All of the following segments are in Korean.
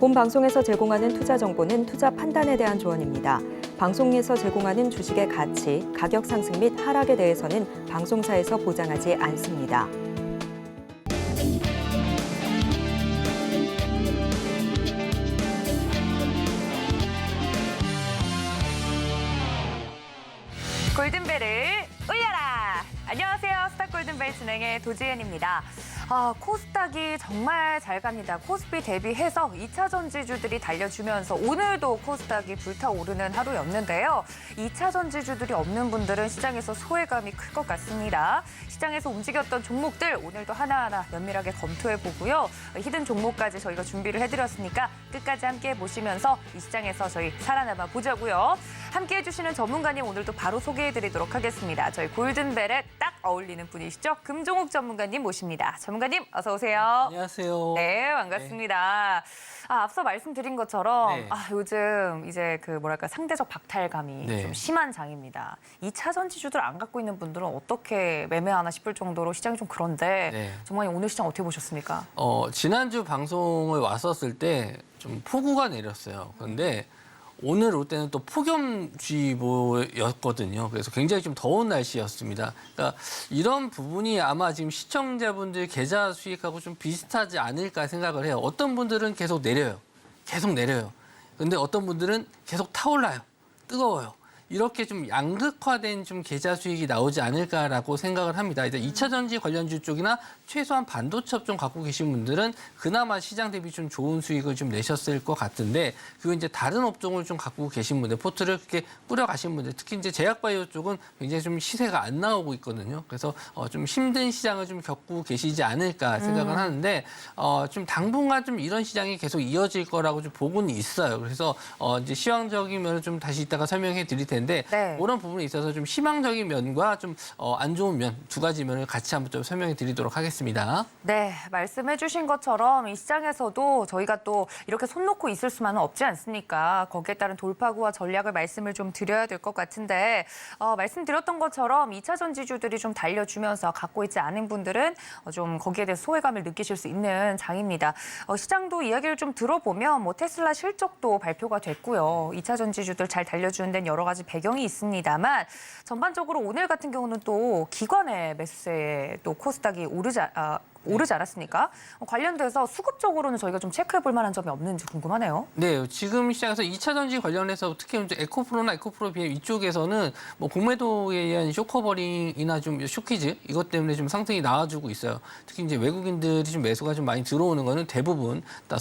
본 방송에서 제공하는 투자 정보는 투자 판단에 대한 조언입니다. 방송에서 제공하는 주식의 가치, 가격 상승 및 하락에 대해서는 방송사에서 보장하지 않습니다. 골든벨을 울려라! 안녕하세요. 스타 골든벨 진행의 도지은입니다. 코스닥이 정말 잘 갑니다. 코스피 대비해서 2차 전지주들이 달려주면서 오늘도 코스닥이 불타오르는 하루였는데요. 2차 전지주들이 없는 분들은 시장에서 소외감이 클 것 같습니다. 시장에서 움직였던 종목들 오늘도 하나하나 면밀하게 검토해보고요. 히든 종목까지 저희가 준비를 해드렸으니까 끝까지 함께 보시면서 이 시장에서 저희 살아남아 보자고요. 함께 해주시는 전문가님 오늘도 바로 소개해드리도록 하겠습니다. 저희 골든벨에 딱 어울리는 분이시죠. 금종욱 전문가님 모십니다. 전문가님 어서 오세요. 안녕하세요. 네, 반갑습니다. 앞서 말씀드린 것처럼 네. 요즘 이제 상대적 박탈감이 네. 좀 심한 장입니다. 2차 전지주들 안 갖고 있는 분들은 어떻게 매매하나 싶을 정도로 시장이 좀 그런데 네. 전문가님 오늘 시장 어떻게 보셨습니까? 지난주 방송을 왔었을 때 좀 폭우가 내렸어요. 그런데 오늘 올 때는 또 폭염주의보였거든요. 그래서 굉장히 좀 더운 날씨였습니다. 그러니까 이런 부분이 아마 지금 시청자분들 계좌 수익하고 좀 비슷하지 않을까 생각을 해요. 어떤 분들은 계속 내려요. 계속 내려요. 근데 어떤 분들은 계속 타올라요. 뜨거워요. 이렇게 좀 양극화된 좀 계좌 수익이 나오지 않을까라고 생각을 합니다. 이제 2차 전지 관련주 쪽이나 최소한 반도체 업종 갖고 계신 분들은 그나마 시장 대비 좀 좋은 수익을 좀 내셨을 것 같은데 그리고 이제 다른 업종을 좀 갖고 계신 분들, 포트를 그렇게 꾸려 가신 분들, 특히 이제 제약바이오 쪽은 굉장히 좀 시세가 안 나오고 있거든요. 그래서 좀 힘든 시장을 좀 겪고 계시지 않을까 생각을 하는데 좀 당분간 좀 이런 시장이 계속 이어질 거라고 좀 보고는 있어요. 그래서 이제 시황적인 면을 좀 다시 이따가 설명해 드릴 텐데. 네. 그런 부분에 있어서 좀 희망적인 면과 좀 안 좋은 면, 두 가지 면을 같이 한번 좀 설명해 드리도록 하겠습니다. 네, 말씀해 주신 것처럼 이 시장에서도 저희가 또 이렇게 손 놓고 있을 수만은 없지 않습니까? 거기에 따른 돌파구와 전략을 말씀을 좀 드려야 될 것 같은데 말씀드렸던 것처럼 2차 전지주들이 좀 달려주면서 갖고 있지 않은 분들은 좀 거기에 대해서 소외감을 느끼실 수 있는 장입니다. 시장도 이야기를 좀 들어보면 테슬라 실적도 발표가 됐고요. 2차 전지주들 잘 달려주는 데는 여러 가지 배경이 있습니다만 전반적으로 오늘 같은 경우는 또 기관의 매수세에 또 코스닥이 오르지 않았습니까? 관련돼서 수급적으로는 저희가 좀 체크해 볼 만한 점이 없는지 궁금하네요. 네, 지금 시장에서 2차 전지 관련해서 특히 이제 에코프로나 에코프로 BM 이쪽에서는 뭐 공매도에 의한 쇼커버링이나 좀 쇼키즈 이것 때문에 좀 상승이 나와주고 있어요. 특히 이제 외국인들이 좀 매수가 좀 많이 들어오는 거는 대부분 다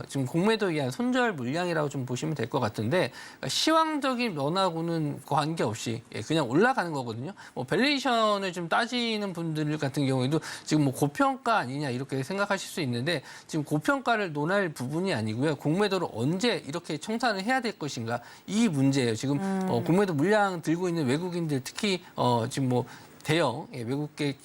지금 공매도에 의한 손절 물량이라고 좀 보시면 될 것 같은데 시황적인 면하고는 관계없이 그냥 올라가는 거거든요. 밸류에이션을 좀 따지는 분들 같은 경우에도 지금 고평가 아니냐 이렇게 생각하실 수 있는데 지금 고평가를 논할 부분이 아니고요. 공매도를 언제 이렇게 청산을 해야 될 것인가 이 문제예요. 지금 공매도 물량 들고 있는 외국인들 특히 지금 대형 외국계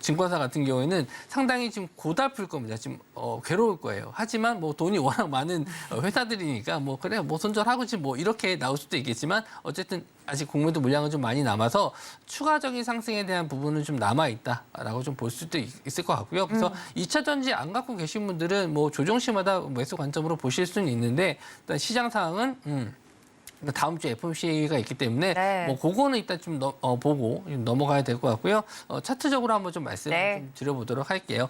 증권사 같은 경우에는 상당히 지금 고달플 겁니다. 지금 괴로울 거예요. 하지만 돈이 워낙 많은 회사들이니까 그래 손절하고지 이렇게 나올 수도 있겠지만 어쨌든 아직 공매도 물량은 좀 많이 남아서 추가적인 상승에 대한 부분은 좀 남아 있다라고 좀 볼 수도 있을 것 같고요. 그래서 2차 전지 안 갖고 계신 분들은 조정 시마다 매수 관점으로 보실 수는 있는데 일단 시장 상황은 다음 주에 FOMC가 있기 때문에 네. 그거는 일단 좀 보고 넘어가야 될 것 같고요. 차트적으로 한번 좀 말씀을 좀 드려보도록 할게요.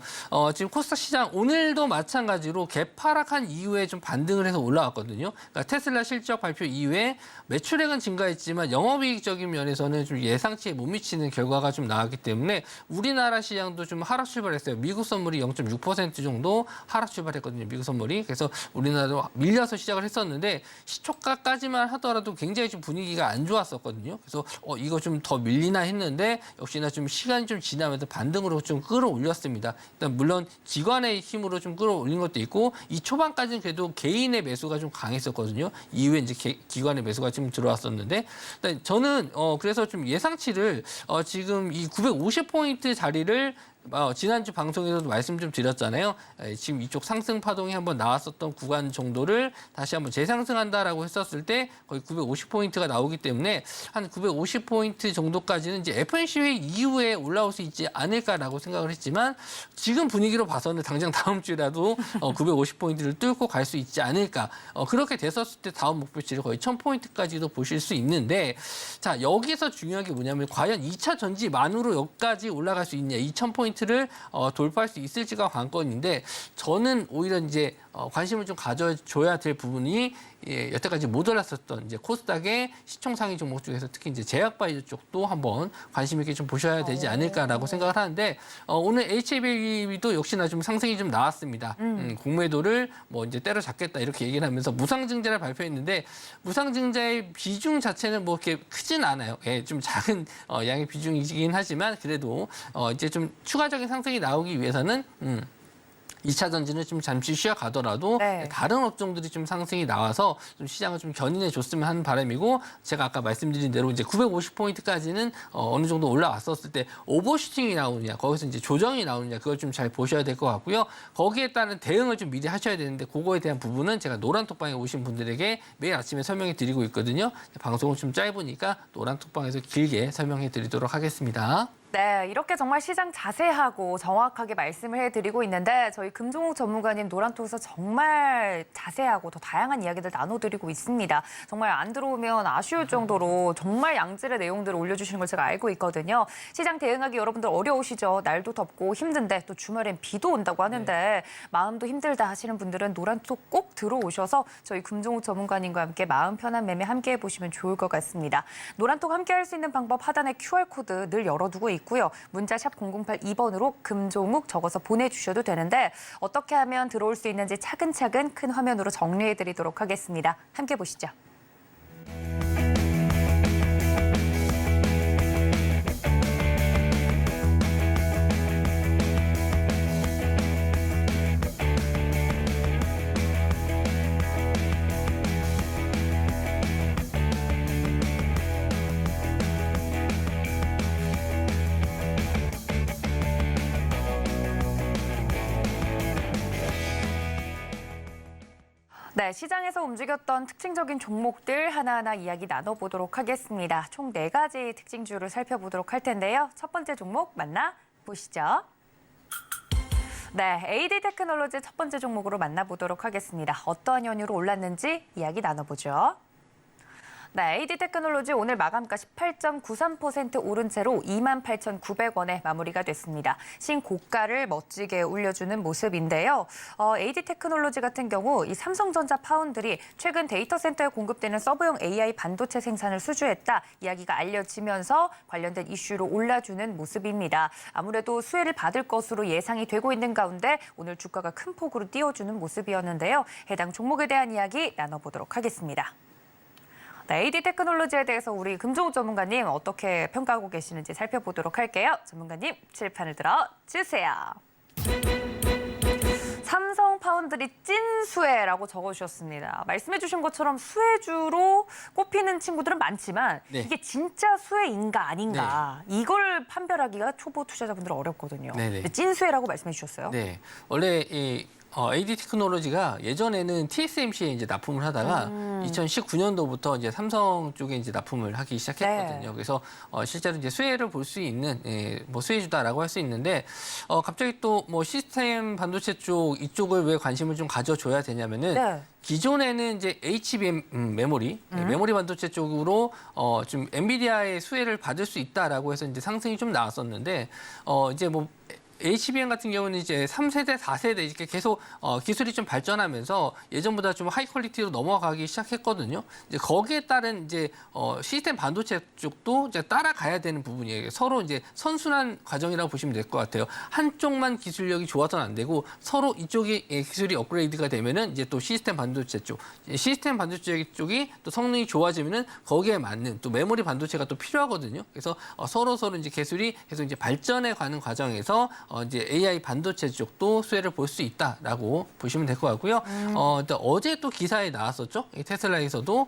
지금 코스닥 시장 오늘도 마찬가지로 개파락한 이후에 좀 반등을 해서 올라왔거든요. 그러니까 테슬라 실적 발표 이후에 매출액은 증가했지만 영업이익적인 면에서는 좀 예상치에 못 미치는 결과가 좀 나왔기 때문에 우리나라 시장도 좀 하락 출발했어요. 미국 선물이 0.6% 정도 하락 출발했거든요. 미국 선물이. 그래서 우리나라도 밀려서 시작을 했었는데 시초가까지만 하더라도 굉장히 좀 분위기가 안 좋았었거든요. 그래서 이거 좀 더 밀리나 했는데 역시나 좀 시간이 좀 지나면서 반등으로 좀 끌어올렸습니다. 일단 물론 기관의 힘으로 좀 끌어올린 것도 있고 이 초반까지는 그래도 개인의 매수가 좀 강했었거든요. 이후에 이제 기관의 매수가 좀 들어왔었는데 저는 그래서 좀 예상치를 지금 이 950포인트 자리를 지난주 방송에서도 말씀 좀 드렸잖아요. 지금 이쪽 상승 파동이 한번 나왔었던 구간 정도를 다시 한번 재상승한다라고 했었을 때 거의 950포인트가 나오기 때문에 한 950포인트 정도까지는 이제 FOMC 회의 이후에 올라올 수 있지 않을까라고 생각을 했지만 지금 분위기로 봐서는 당장 다음 주라도 950포인트를 뚫고 갈 수 있지 않을까. 그렇게 됐었을 때 다음 목표치를 거의 1000포인트까지도 보실 수 있는데 자, 여기서 중요한 게 뭐냐면 과연 2차 전지만으로 여기까지 올라갈 수 있냐. 2000포인트를 돌파할 수 있을지가 관건인데 저는 오히려 이제 관심을 좀 가져줘야 될 부분이 여태까지 못 올랐었던 이제 코스닥의 시총 상위 종목 중에서 특히 이제 제약바이오 쪽도 한번 관심 있게 좀 보셔야 되지 않을까라고 생각을 하는데 오늘 HAB도 역시나 좀 상승이 좀 나왔습니다. 공매도를 뭐 이제 때려잡겠다 이렇게 얘기를 하면서 무상증자를 발표했는데 무상증자의 비중 자체는 뭐 이렇게 크진 않아요. 예, 좀 작은 양의 비중이긴 하지만 그래도 이제 좀 추가적인 상승이 나오기 위해서는 2차 전지는 좀 잠시 쉬어가더라도 네. 다른 업종들이 좀 상승이 나와서 좀 시장을 좀 견인해 줬으면 하는 바람이고 제가 아까 말씀드린 대로 이제 950포인트까지는 어느 정도 올라왔었을 때 오버슈팅이 나오느냐 거기서 이제 조정이 나오느냐 그걸 좀 잘 보셔야 될 것 같고요. 거기에 따른 대응을 좀 미리 하셔야 되는데 그거에 대한 부분은 제가 노란톡방에 오신 분들에게 매일 아침에 설명해 드리고 있거든요. 방송은 좀 짧으니까 노란톡방에서 길게 설명해 드리도록 하겠습니다. 네, 이렇게 정말 시장 자세하고 정확하게 말씀을 해드리고 있는데 저희 금종욱 전문가님 노란톡에서 정말 자세하고 더 다양한 이야기들 나눠드리고 있습니다. 정말 안 들어오면 아쉬울 정도로 정말 양질의 내용들을 올려주시는 걸 제가 알고 있거든요. 시장 대응하기 여러분들 어려우시죠? 날도 덥고 힘든데 또 주말엔 비도 온다고 하는데 마음도 힘들다 하시는 분들은 노란톡 꼭 들어오셔서 저희 금종욱 전문가님과 함께 마음 편한 매매 함께 해보시면 좋을 것 같습니다. 노란톡 함께 할 수 있는 방법 하단에 QR코드 늘 열어두고 있고요. 문자 샵 0082번으로 금종욱 적어서 보내주셔도 되는데 어떻게 하면 들어올 수 있는지 차근차근 큰 화면으로 정리해드리도록 하겠습니다. 함께 보시죠. 네, 시장에서 움직였던 특징적인 종목들 하나하나 이야기 나눠보도록 하겠습니다. 총 4가지 특징주를 살펴보도록 할 텐데요. 첫 번째 종목 만나보시죠. 네, AD 테크놀로지 첫 번째 종목으로 만나보도록 하겠습니다. 어떠한 연유로 올랐는지 이야기 나눠보죠. 네, AD 테크놀로지 오늘 마감가 18.93% 오른 채로 28,900원에 마무리가 됐습니다. 신고가를 멋지게 올려주는 모습인데요. AD 테크놀로지 같은 경우 이 삼성전자 파운드리 최근 데이터 센터에 공급되는 서버용 AI 반도체 생산을 수주했다 이야기가 알려지면서 관련된 이슈로 올라주는 모습입니다. 아무래도 수혜를 받을 것으로 예상이 되고 있는 가운데 오늘 주가가 큰 폭으로 띄워주는 모습이었는데요. 해당 종목에 대한 이야기 나눠보도록 하겠습니다. 네, AD 테크놀로지에 대해서 우리 금종욱 전문가님 어떻게 평가하고 계시는지 살펴보도록 할게요. 전문가님 칠판을 들어주세요. 삼성 파운드리 찐 수혜라고 적어주셨습니다. 말씀해 주신 것처럼 수혜주로 꼽히는 친구들은 많지만 네. 이게 진짜 수혜인가 아닌가 이걸 판별하기가 초보 투자자분들은 어렵거든요. 네네. 찐 수혜라고 말씀해 주셨어요. 네, 원래 이 AD 테크놀로지가 예전에는 TSMC에 이제 납품을 하다가 2019년도부터 이제 삼성 쪽에 이제 납품을 하기 시작했거든요. 네. 그래서 실제로 이제 수혜를 볼 수 있는 뭐 수혜주다라고 할 수 있는데 갑자기 또 뭐 시스템 반도체 쪽 이쪽을 왜 관심을 좀 가져줘야 되냐면은. 네. 기존에는 이제 HBM 메모리, 메모리 반도체 쪽으로 좀 엔비디아의 수혜를 받을 수 있다라고 해서 이제 상승이 좀 나왔었는데 이제 뭐 HBM 같은 경우는 이제 3세대, 4세대 이렇게 계속 기술이 좀 발전하면서 예전보다 좀 하이 퀄리티로 넘어가기 시작했거든요. 이제 거기에 따른 이제 시스템 반도체 쪽도 이제 따라가야 되는 부분이에요. 서로 이제 선순환 과정이라고 보시면 될 것 같아요. 한쪽만 기술력이 좋아서는 안 되고 서로 이쪽이 기술이 업그레이드가 되면은 이제 또 시스템 반도체 쪽, 시스템 반도체 쪽이 또 성능이 좋아지면은 거기에 맞는 또 메모리 반도체가 또 필요하거든요. 그래서 서로 이제 기술이 계속 이제 발전해 가는 과정에서 이제 AI 반도체 쪽도 수혜를 볼 수 있다라고 보시면 될 것 같고요. 어제 또 기사에 나왔었죠. 이 테슬라에서도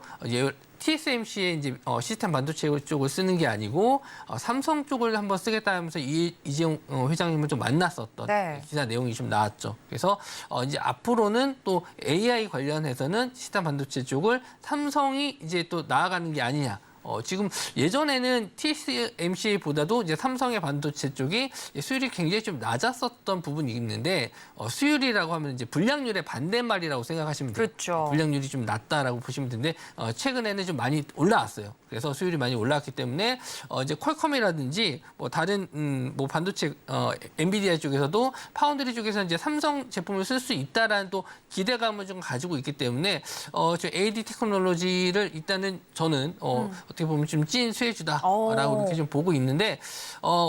TSMC의 이제 시스템 반도체 쪽을 쓰는 게 아니고 삼성 쪽을 한번 쓰겠다 하면서 이재용 회장님을 좀 만났었던 네. 기사 내용이 좀 나왔죠. 그래서 이제 앞으로는 또 AI 관련해서는 시스템 반도체 쪽을 삼성이 이제 또 나아가는 게 아니냐. 지금 예전에는 TSMC보다도 이제 삼성의 반도체 쪽이 수율이 굉장히 좀 낮았었던 부분이 있는데 수율이라고 하면 이제 불량률의 반대말이라고 생각하시면 돼요. 그렇죠. 불량률이 좀 낮다라고 보시면 되는데 최근에는 좀 많이 올라왔어요. 그래서 수율이 많이 올라왔기 때문에 이제 퀄컴이라든지 뭐 다른 뭐 반도체 엔비디아 쪽에서도 파운드리 쪽에서 이제 삼성 제품을 쓸 수 있다라는 또 기대감을 좀 가지고 있기 때문에 저 AD 테크놀로지를 일단은 저는 어떻게 보면 좀 찐 수혜주다라고 이렇게 좀 보고 있는데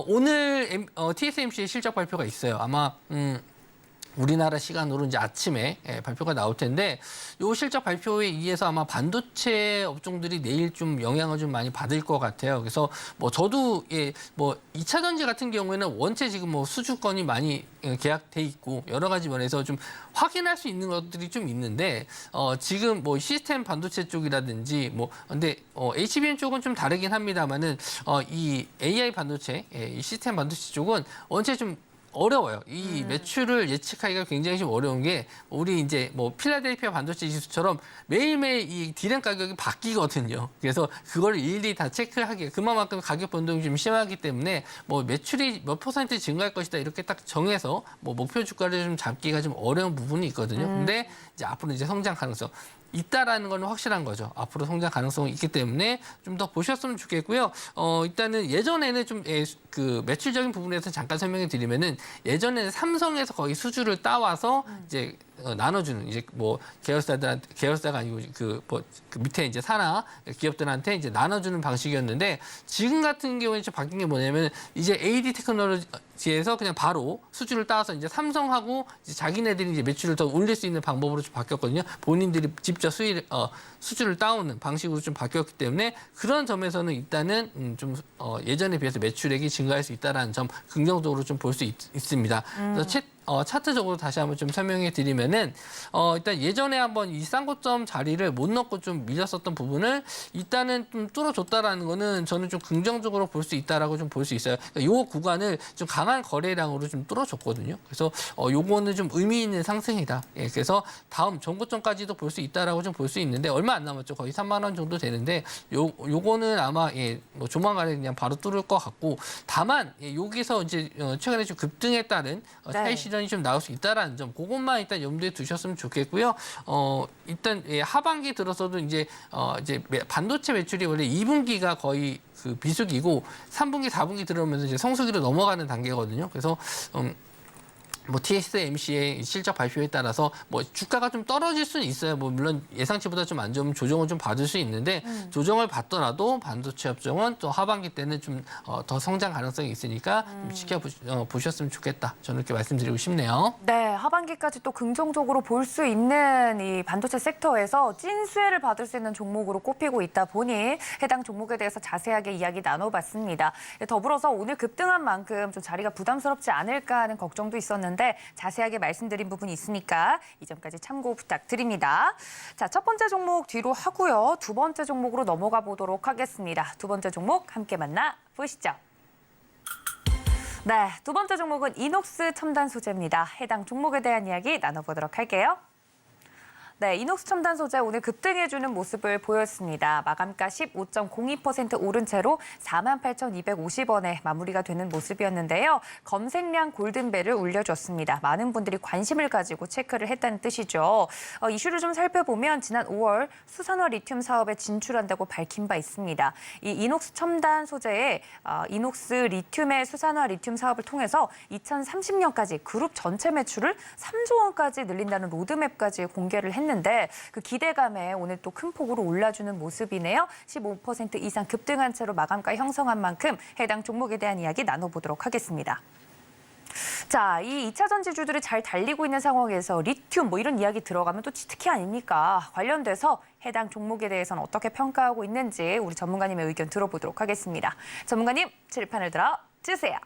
오늘 TSMC의 실적 발표가 있어요. 아마 우리나라 시간으로 이제 아침에 발표가 나올 텐데 요 실적 발표에 의해서 아마 반도체 업종들이 내일 좀 영향을 좀 많이 받을 것 같아요. 그래서 뭐 저도 뭐 2차 전지 같은 경우에는 원체 지금 뭐 수주권이 많이 계약돼 있고 여러 가지 면에서 좀 확인할 수 있는 것들이 좀 있는데 지금 뭐 시스템 반도체 쪽이라든지 뭐 근데 HBM 쪽은 좀 다르긴 합니다만은 이 AI 반도체, 이 시스템 반도체 쪽은 원체 좀 어려워요. 이 매출을 예측하기가 굉장히 좀 어려운 게 우리 이제 뭐 필라델피아 반도체 지수처럼 매일매일 이 디램 가격이 바뀌거든요. 그래서 그걸 일일이 다 체크하기 그만큼 가격 변동이 좀 심하기 때문에 뭐 매출이 몇 % 증가할 것이다 이렇게 딱 정해서 뭐 목표 주가를 좀 잡기가 좀 어려운 부분이 있거든요. 근데 이제 앞으로 이제 성장 가능성 있다라는 건 확실한 거죠. 앞으로 성장 가능성이 있기 때문에 좀 더 보셨으면 좋겠고요. 일단은 예전에는 좀 그 매출적인 부분에서 잠깐 설명해 드리면은 예전에는 삼성에서 거의 수주를 따와서 이제 나눠주는 이제 뭐 계열사가 아니고 그 밑에 이제 산하 기업들한테 이제 나눠주는 방식이었는데 지금 같은 경우에 좀 바뀐 게 뭐냐면 이제 AD 테크놀로지에서 그냥 바로 수주를 따와서 이제 삼성하고 이제 자기네들이 이제 매출을 더 올릴 수 있는 방법으로 좀 바뀌었거든요. 본인들이 직접 수주를 따오는 방식으로 좀 바뀌었기 때문에 그런 점에서는 일단은 좀 예전에 비해서 매출액이 증가할 수 있다라는 점 긍정적으로 좀 볼 수 있습니다. 그래서 차트적으로 다시 한번 좀 설명해 드리면은 일단 예전에 한번 이 쌍고점 자리를 못 넣고 좀 밀렸었던 부분을 일단은 좀 뚫어줬다라는 거는 저는 좀 긍정적으로 볼 수 있다라고 좀 볼 수 있어요. 그러니까 요 구간을 좀 강한 거래량으로 좀 뚫어줬거든요. 그래서 요거는 좀 의미 있는 상승이다. 예, 그래서 다음 전고점까지도 볼 수 있다라고 좀 볼 수 있는데 얼마 안 남았죠. 거의 3만 원 정도 되는데 요거는 아마 뭐 조만간에 그냥 바로 뚫을 것 같고 다만 여기서 이제 최근에 좀 급등에 따른 차익 실현이 좀 나올 수 있다라는 점, 그것만 일단 염두에 두셨으면 좋겠고요. 일단 하반기 들어서도 이제 반도체 매출이 원래 2분기가 거의 그 비수기고 3분기, 4분기 들어오면서 이제 성수기로 넘어가는 단계거든요. 그래서 뭐 TSMC의 실적 발표에 따라서 뭐 주가가 좀 떨어질 수는 있어요. 뭐 물론 예상치보다 좀 안 좋으면 조정을 좀 받을 수 있는데 조정을 받더라도 반도체 업종은 또 하반기 때는 좀 더 성장 가능성이 있으니까 좀 지켜보셨으면 좋겠다. 저는 이렇게 말씀드리고 싶네요. 네, 하반기까지 또 긍정적으로 볼 수 있는 이 반도체 섹터에서 찐 수혜를 받을 수 있는 종목으로 꼽히고 있다 보니 해당 종목에 대해서 자세하게 이야기 나눠봤습니다. 더불어서 오늘 급등한 만큼 좀 자리가 부담스럽지 않을까 하는 걱정도 있었는데 자세하게 말씀드린 부분이 있으니까 이 점까지 참고 부탁드립니다. 자, 첫 번째 종목 뒤로 하고요. 두 번째 종목으로 넘어가 보도록 하겠습니다. 두 번째 종목 함께 만나 보시죠. 네, 두 번째 종목은 이녹스 첨단 소재입니다. 해당 종목에 대한 이야기 나눠보도록 할게요. 네, 이녹스 첨단 소재 오늘 급등해주는 모습을 보였습니다. 마감가 15.02% 오른 채로 48,250원에 마무리가 되는 모습이었는데요. 검색량 골든벨을 울려줬습니다. 많은 분들이 관심을 가지고 체크를 했다는 뜻이죠. 이슈를 좀 살펴보면 지난 5월 수산화 리튬 사업에 진출한다고 밝힌 바 있습니다. 이 이녹스 첨단 소재의 이녹스 리튬의 수산화 리튬 사업을 통해서 2030년까지 그룹 전체 매출을 3조 원까지 늘린다는 로드맵까지 공개를 했는데 그 기대감에 오늘 또 큰 폭으로 올라주는 모습이네요. 15% 이상 급등한 채로 마감가 형성한 만큼 해당 종목에 대한 이야기 나눠보도록 하겠습니다. 자, 이 2차 전지주들이 잘 달리고 있는 상황에서 리튬 뭐 이런 이야기 들어가면 또 치트키 아닙니까? 관련돼서 해당 종목에 대해서는 어떻게 평가하고 있는지 우리 전문가님의 의견 들어보도록 하겠습니다. 전문가님, 칠판을 들어 주세요.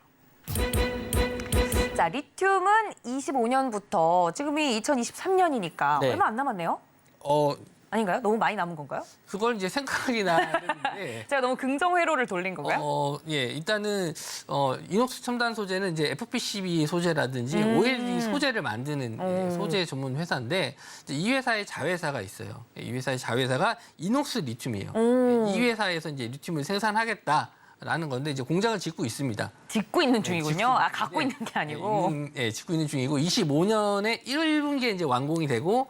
자, 리튬은 25년부터 지금이 2023년이니까 네. 얼마 안 남았네요. 아닌가요? 너무 많이 남은 건가요? 그걸 이제 생각이 나야 되는데. 제가 너무 긍정 회로를 돌린 건가요? 예, 일단은 이녹스 첨단 소재는 이제 FPCB 소재라든지 OLED 소재를 만드는 소재 전문 회사인데 이제 이 회사의 자회사가 있어요. 이 회사의 자회사가 이녹스 리튬이에요. 이 회사에서 이제 리튬을 생산하겠다라는 건데 이제 공장을 짓고 있습니다. 짓고 있는 중이군요. 짓고 아, 갖고 있는 게 아니고. 짓고 있는 중이고 25년에 1분기에 이제 완공이 되고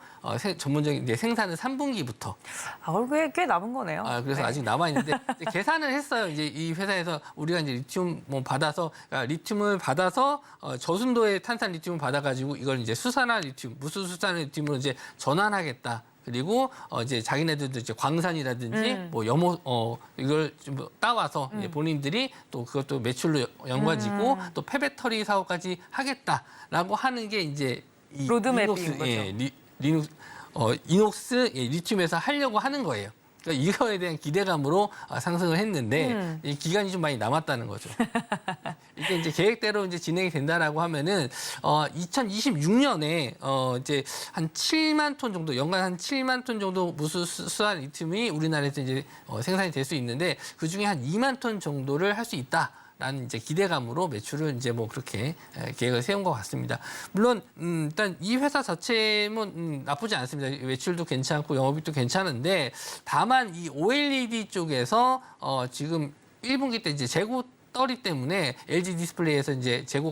전문적인 이제 생산은 3분기부터. 아, 꽤 남은 거네요. 그래서 네. 아직 남아 있는데 계산을 했어요. 이제 이 회사에서 우리가 이제 리튬 받아서 그러니까 리튬을 받아서 저순도의 탄산 리튬을 받아가지고 이걸 이제 수산화 리튬, 무수수산화 리튬으로 이제 전환하겠다. 그리고 이제 자기네들도 이제 광산이라든지 뭐 이걸 좀 따와서 이제 본인들이 또 그것도 매출로 연관짓고 또 폐배터리 사업까지 하겠다라고 하는 게 이제 이 로드맵인 거죠. 이녹스 리튬에서 하려고 하는 거예요. 그러니까 이거에 대한 기대감으로 상승을 했는데 이 기간이 좀 많이 남았다는 거죠. 이게 이제 계획대로 이제 진행이 된다라고 하면은 2026년에 이제 한 7만 톤 정도, 연간 한 7만 톤 정도 무수수한 리튬이 우리나라에서 이제 생산이 될 수 있는데 그 중에 한 2만 톤 정도를 할 수 있다. 라는 이제 기대감으로 매출을 이제 뭐 그렇게 계획을 세운 것 같습니다. 물론 일단 이 회사 자체는 나쁘지 않습니다. 매출도 괜찮고 영업이익도 괜찮은데 다만 이 OLED 쪽에서 지금 1분기 때 이제 재고 떨이 때문에 LG 디스플레이에서 이제 재고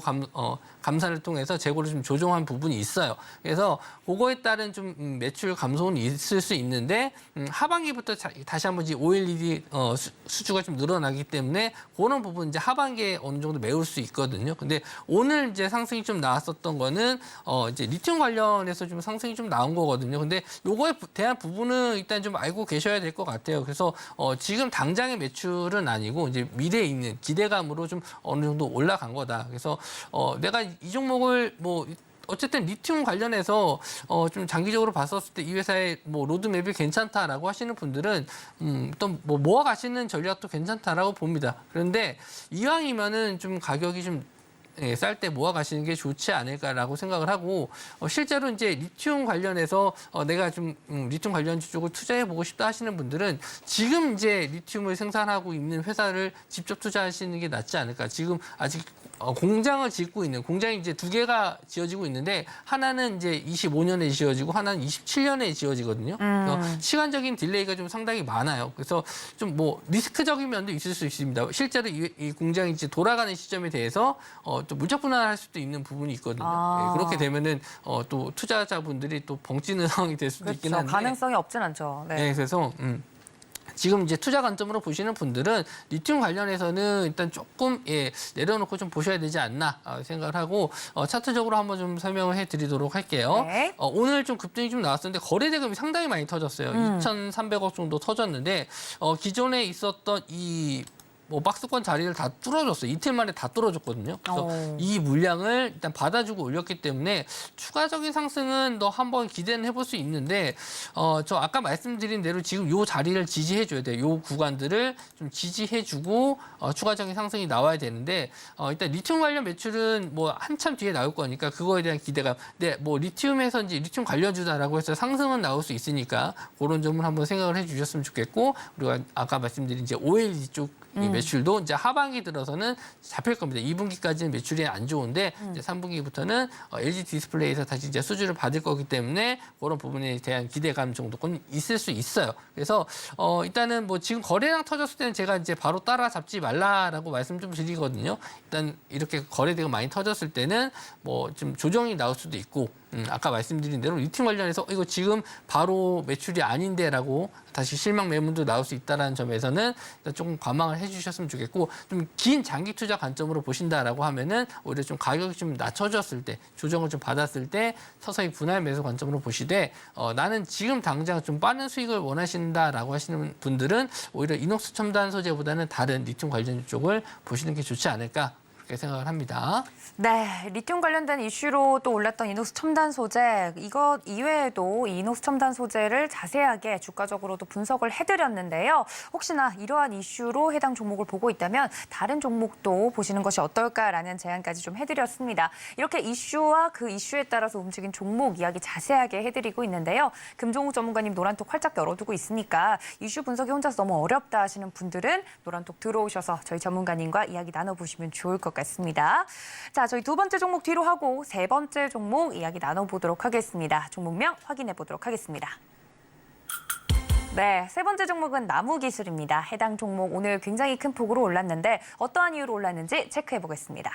감산을 통해서 재고를 좀 조정한 부분이 있어요. 그래서 그거에 따른 좀 매출 감소는 있을 수 있는데 하반기부터 다시 한번 이제 OLED 수주가 좀 늘어나기 때문에 그런 부분 이제 하반기에 어느 정도 메울 수 있거든요. 근데 오늘 이제 상승이 좀 나왔었던 거는 이제 리튬 관련해서 좀 상승이 좀 나온 거거든요. 근데 요거에 대한 부분은 일단 좀 알고 계셔야 될 것 같아요. 그래서 지금 당장의 매출은 아니고 이제 미래에 있는 기대감으로 좀 어느 정도 올라간 거다. 그래서 내가 이 종목을 뭐 어쨌든 리튬 관련해서 좀 장기적으로 봤었을 때 이 회사의 뭐 로드맵이 괜찮다라고 하시는 분들은 또 뭐 모아 가시는 전략도 괜찮다라고 봅니다. 그런데 이왕이면은 좀 가격이 좀 쌀 때 모아 가시는 게 좋지 않을까라고 생각을 하고 실제로 이제 리튬 관련해서 내가 좀 리튬 관련주 쪽을 투자해 보고 싶다 하시는 분들은 지금 이제 리튬을 생산하고 있는 회사를 직접 투자하시는 게 낫지 않을까. 지금 아직 공장을 짓고 있는 공장이 이제 2개가 지어지고 있는데 하나는 이제 25년에 지어지고 하나는 27년에 지어지거든요. 그래서 시간적인 딜레이가 좀 상당히 많아요. 그래서 좀 뭐 리스크적인 면도 있을 수 있습니다. 실제로 이 공장이 이제 돌아가는 시점에 대해서 또 물적분할할 수도 있는 부분이 있거든요. 네, 그렇게 되면은 또 투자자분들이 또 벙찌는 상황이 될 수도 있긴 한데 가능성이 없진 않죠. 네. 그래서 지금 이제 투자 관점으로 보시는 분들은 리튬 관련해서는 일단 조금 내려놓고 좀 보셔야 되지 않나 생각을 하고 차트적으로 한번 좀 설명을 해드리도록 할게요. 네. 오늘 좀 급등이 좀 나왔었는데 거래 대금이 상당히 많이 터졌어요. 2,300억 정도 터졌는데 기존에 있었던 이 뭐 박스권 자리를 다 뚫어줬어요. 이틀 만에 다 뚫어줬거든요. 그래서 이 물량을 일단 받아주고 올렸기 때문에 추가적인 상승은 더 한번 기대는 해볼 수 있는데 저 아까 말씀드린 대로 지금 요 자리를 지지해줘야 돼요. 요 구간들을 좀 지지해주고 추가적인 상승이 나와야 되는데 일단 리튬 관련 매출은 뭐 한참 뒤에 나올 거니까 그거에 대한 기대가. 근데 뭐 리튬에서 이제 리튬 관련주다라고 해서 상승은 나올 수 있으니까 그런 점을 한번 생각을 해주셨으면 좋겠고 우리가 아까 말씀드린 이제 OLED 쪽 매출도 이제 하반기 들어서는 잡힐 겁니다. 2분기까지는 매출이 안 좋은데 이제 3분기부터는 LG 디스플레이에서 다시 이제 수주를 받을 거기 때문에 그런 부분에 대한 기대감 정도는 있을 수 있어요. 그래서 일단은 뭐 지금 거래량 터졌을 때는 제가 이제 바로 따라잡지 말라라고 말씀 좀 드리거든요. 일단 이렇게 거래대가 많이 터졌을 때는 뭐 좀 조정이 나올 수도 있고 아까 말씀드린 대로 리튬 관련해서 이거 지금 바로 매출이 아닌데라고 다시 실망 매물도 나올 수 있다는 점에서는 조금 관망을 해주셨으면 좋겠고 좀 긴 장기 투자 관점으로 보신다라고 하면은 오히려 좀 가격이 좀 낮춰졌을 때 조정을 좀 받았을 때 서서히 분할 매수 관점으로 보시되 나는 지금 당장 좀 빠른 수익을 원하신다라고 하시는 분들은 오히려 이녹스 첨단 소재보다는 다른 리튬 관련 쪽을 보시는 게 좋지 않을까. 그렇게 생각을 합니다. 네, 리튬 관련된 이슈로 또 올랐던 이녹스 첨단 소재, 이것 이외에도 이 이녹스 첨단 소재를 자세하게 주가적으로도 분석을 해드렸는데요. 혹시나 이러한 이슈로 해당 종목을 보고 있다면 다른 종목도 보시는 것이 어떨까라는 제안까지 좀 해드렸습니다. 이렇게 이슈와 그 이슈에 따라서 움직인 종목 이야기 자세하게 해드리고 있는데요. 금종욱 전문가님 노란톡 활짝 열어두고 있으니까 이슈 분석이 혼자서 너무 어렵다 하시는 분들은 노란톡 들어오셔서 저희 전문가님과 이야기 나눠보시면 좋을 것 같습니다. 자, 저희 두 번째 종목 뒤로 하고 세 번째 종목 이야기 나눠보도록 하겠습니다. 종목명 확인해 보도록 하겠습니다. 네, 세 번째 종목은 나무기술입니다. 해당 종목 오늘 굉장히 큰 폭으로 올랐는데 어떠한 이유로 올랐는지 체크해 보겠습니다.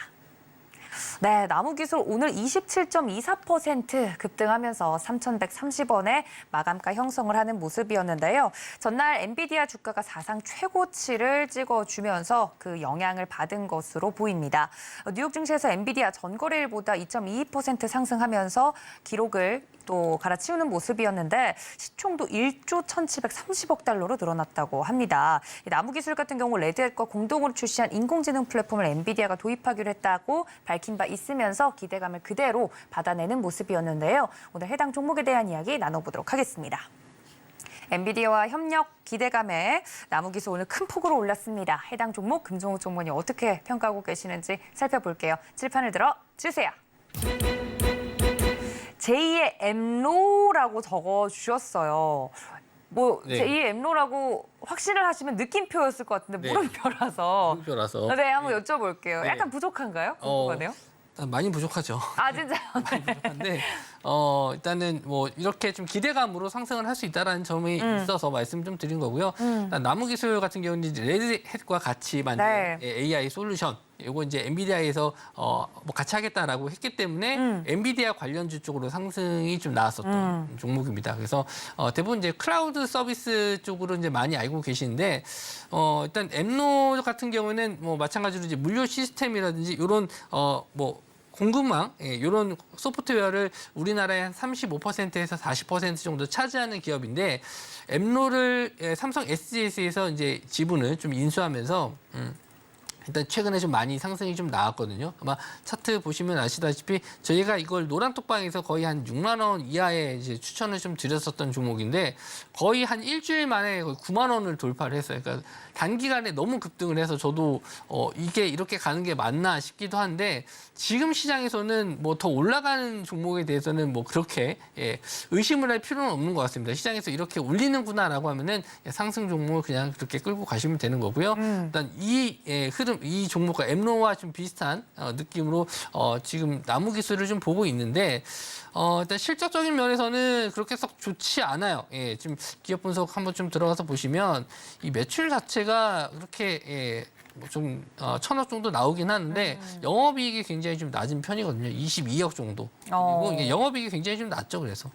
네, 나무기술 오늘 27.24% 급등하면서 3,130원에 마감가 형성을 하는 모습이었는데요. 전날 엔비디아 주가가 사상 최고치를 찍어주면서 그 영향을 받은 것으로 보입니다. 뉴욕 증시에서 엔비디아 전거래일보다 2.22% 상승하면서 기록을 또 갈아치우는 모습이었는데 시총도 1조 1,730억 달러로 늘어났다고 합니다. 나무기술 같은 경우 레드햇과 공동으로 출시한 인공지능 플랫폼을 엔비디아가 도입하기로 했다고 밝힌 바 있으면서 기대감을 그대로 받아내는 모습이었는데요. 오늘 해당 종목에 대한 이야기 나눠보도록 하겠습니다. 엔비디아와 협력 기대감에 나무기술 오늘 큰 폭으로 올랐습니다. 해당 종목 금종욱 전문가님 어떻게 평가하고 계시는지 살펴볼게요. 칠판을 들어 주세요. 제2의 엠로라고 적어주셨어요. 뭐 네. 제2의 엠로라고 확신을 하시면 느낌표였을 것 같은데 네. 물음표라서. 물음표라서. 네, 한번 여쭤볼게요. 네. 약간 부족한가요? 궁금하네요. 많이 부족하죠. 아, 진짜요? 많이 부족한데 일단은 뭐 이렇게 좀 기대감으로 상승을 할 수 있다라는 점이 있어서 말씀 좀 드린 거고요. 일단 나무기술 같은 경우는 이제 레드햇과 같이 만든 네. AI 솔루션. 이거 이제 엔비디아에서 뭐 같이 하겠다라고 했기 때문에 엔비디아 관련주 쪽으로 상승이 좀 나왔었던 종목입니다. 그래서 대부분 이제 클라우드 서비스 쪽으로 이제 많이 알고 계시는데 일단 엠노 같은 경우는 뭐 마찬가지로 이제 물류 시스템이라든지 이런 뭐 공급망 이런 소프트웨어를 우리나라의 한 35%에서 40% 정도 차지하는 기업인데 엠노를 삼성 SDS에서 이제 지분을 좀 인수하면서 일단 최근에 좀 많이 상승이 좀 나왔거든요. 아마 차트 보시면 아시다시피 저희가 이걸 노란톡방에서 거의 한 6만 원 이하에 이제 추천을 좀 드렸었던 종목인데 거의 한 일주일 만에 거의 9만 원을 돌파를 했어요. 그러니까 단기간에 너무 급등을 해서 저도 이게 이렇게 가는 게 맞나 싶기도 한데 지금 시장에서는 뭐 더 올라가는 종목에 대해서는 뭐 그렇게 의심을 할 필요는 없는 것 같습니다. 시장에서 이렇게 올리는구나라고 하면은 상승 종목을 그냥 그렇게 끌고 가시면 되는 거고요. 일단 이 흐름, 이 종목과 엠로와 좀 비슷한 느낌으로 지금 나무기술을 좀 보고 있는데 일단 실적적인 면에서는 그렇게 썩 좋지 않아요. 지금 기업 분석 한번 좀 들어가서 보시면 이 매출 자체가 그렇게 뭐 좀 1,000억 정도 나오긴 하는데 영업이익이 굉장히 좀 낮은 편이거든요. 22억 정도. 그리고 이게 영업이익이 굉장히 좀 낮죠. 그래서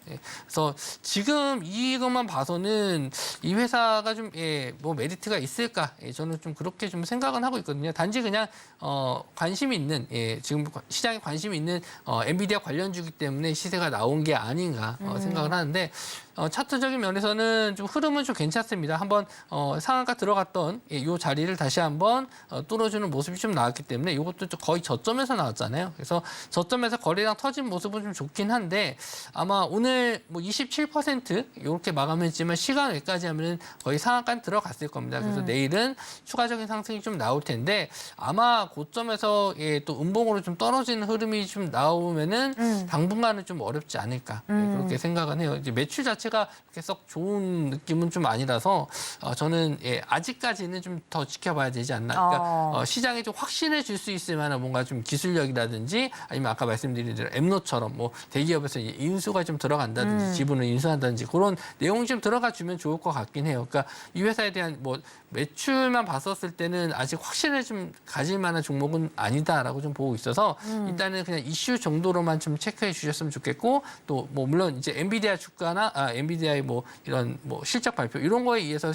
지금 이것만 봐서는 이 회사가 좀 뭐 메리트가 있을까? 저는 좀 그렇게 좀 생각은 하고 있거든요. 단지 그냥 관심이 있는 지금 시장에 관심이 있는 엔비디아 관련주기 때문에 시세가 나온 게 아닌가 생각을 하는데 차트적인 면에서는 좀 흐름은 좀 괜찮습니다. 한번 상한가 들어갔던 이 자리를 다시 한번 뚫어주는 모습이 좀 나왔기 때문에 이것도 거의 저점에서 나왔잖아요. 그래서 저점에서 거래량 터진 모습은 좀 좋긴 한데 아마 오늘 뭐 27% 이렇게 마감했지만 시간 외까지 하면 거의 상한가 들어갔을 겁니다. 그래서 내일은 추가적인 상승이 좀 나올 텐데 아마 고점에서 또 음봉으로 좀 떨어지는 흐름이 좀 나오면은 당분간은 좀 어렵지 않을까 그렇게 생각은 해요. 이제 매출 자체가 그렇게 썩 좋은 느낌은 좀 아니라서 저는 아직까지는 좀 더 지켜봐야 되지 않나. 그러니까 시장에 좀 확신을 줄 수 있을 만한 뭔가 좀 기술력이라든지 아니면 아까 말씀드린 대로 엠노처럼 뭐 대기업에서 인수가 좀 들어간다든지 지분을 인수한다든지 그런 내용이 좀 들어가 주면 좋을 것 같긴 해요. 그러니까 이 회사에 대한 뭐 매출만 봤었을 때는 아직 확신을 좀 가질 만한 종목은 아니다라고 좀 보고 있어서 일단은 그냥 이슈 정도로만 좀 체크해 주셨으면 좋겠고 또 뭐 물론 이제 엔비디아 주가나 엔비디아의 뭐 이런 뭐 실적 발표 이런 거에 의해서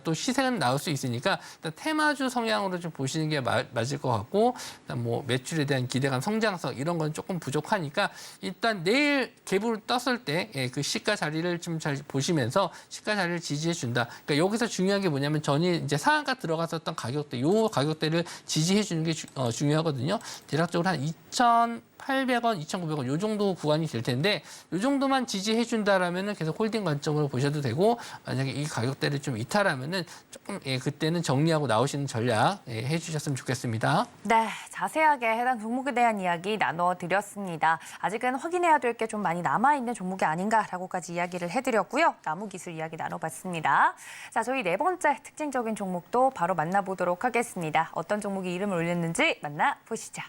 또 시세는 나올 수 있으니까 일단 테마주 성향 성향으로 좀 보시는 게 맞을 것 같고, 일단 뭐 매출에 대한 기대감, 성장성 이런 건 조금 부족하니까 일단 내일 갭을 떴을 때 그 시가 자리를 좀 잘 보시면서 시가 자리를 지지해 준다. 그러니까 여기서 중요한 게 뭐냐면 전일 이제 상한가 들어갔었던 가격대, 요 가격대를 지지해 주는 게 중요하거든요. 대략적으로 한 2,800원, 2,900원 요 정도 구간이 될 텐데 요 정도만 지지해 준다라면은 계속 홀딩 관점으로 보셔도 되고, 만약에 이 가격대를 좀 이탈하면은 조금 그때는 정리하고 나오시는 전략 해주셨으면 좋겠습니다. 네, 자세하게 해당 종목에 대한 이야기 나눠드렸습니다. 아직은 확인해야 될 게 좀 많이 남아있는 종목이 아닌가라고까지 이야기를 해드렸고요. 나무기술 이야기 나눠봤습니다. 자, 저희 네 번째 특징적인 종목도 바로 만나보도록 하겠습니다. 어떤 종목이 이름을 올렸는지 만나보시죠.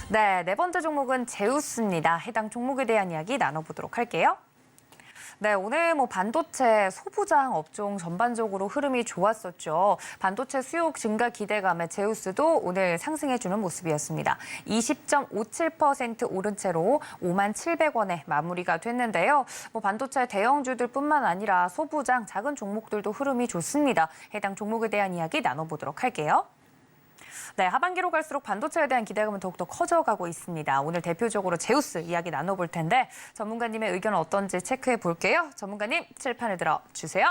네, 네 번째 종목은 제우스입니다. 해당 종목에 대한 이야기 나눠보도록 할게요. 네, 오늘 반도체 소부장 업종 전반적으로 흐름이 좋았었죠. 반도체 수요 증가 기대감에 제우스도 오늘 상승해주는 모습이었습니다. 20.57% 오른 채로 57,700원에 마무리가 됐는데요. 반도체 대형주들뿐만 아니라 소부장, 작은 종목들도 흐름이 좋습니다. 해당 종목에 대한 이야기 나눠보도록 할게요. 네, 하반기로 갈수록 반도체에 대한 기대감은 더욱더 커져가고 있습니다. 오늘 대표적으로 제우스 이야기 나눠볼 텐데 전문가님의 의견은 어떤지 체크해 볼게요. 전문가님, 칠판을 들어주세요.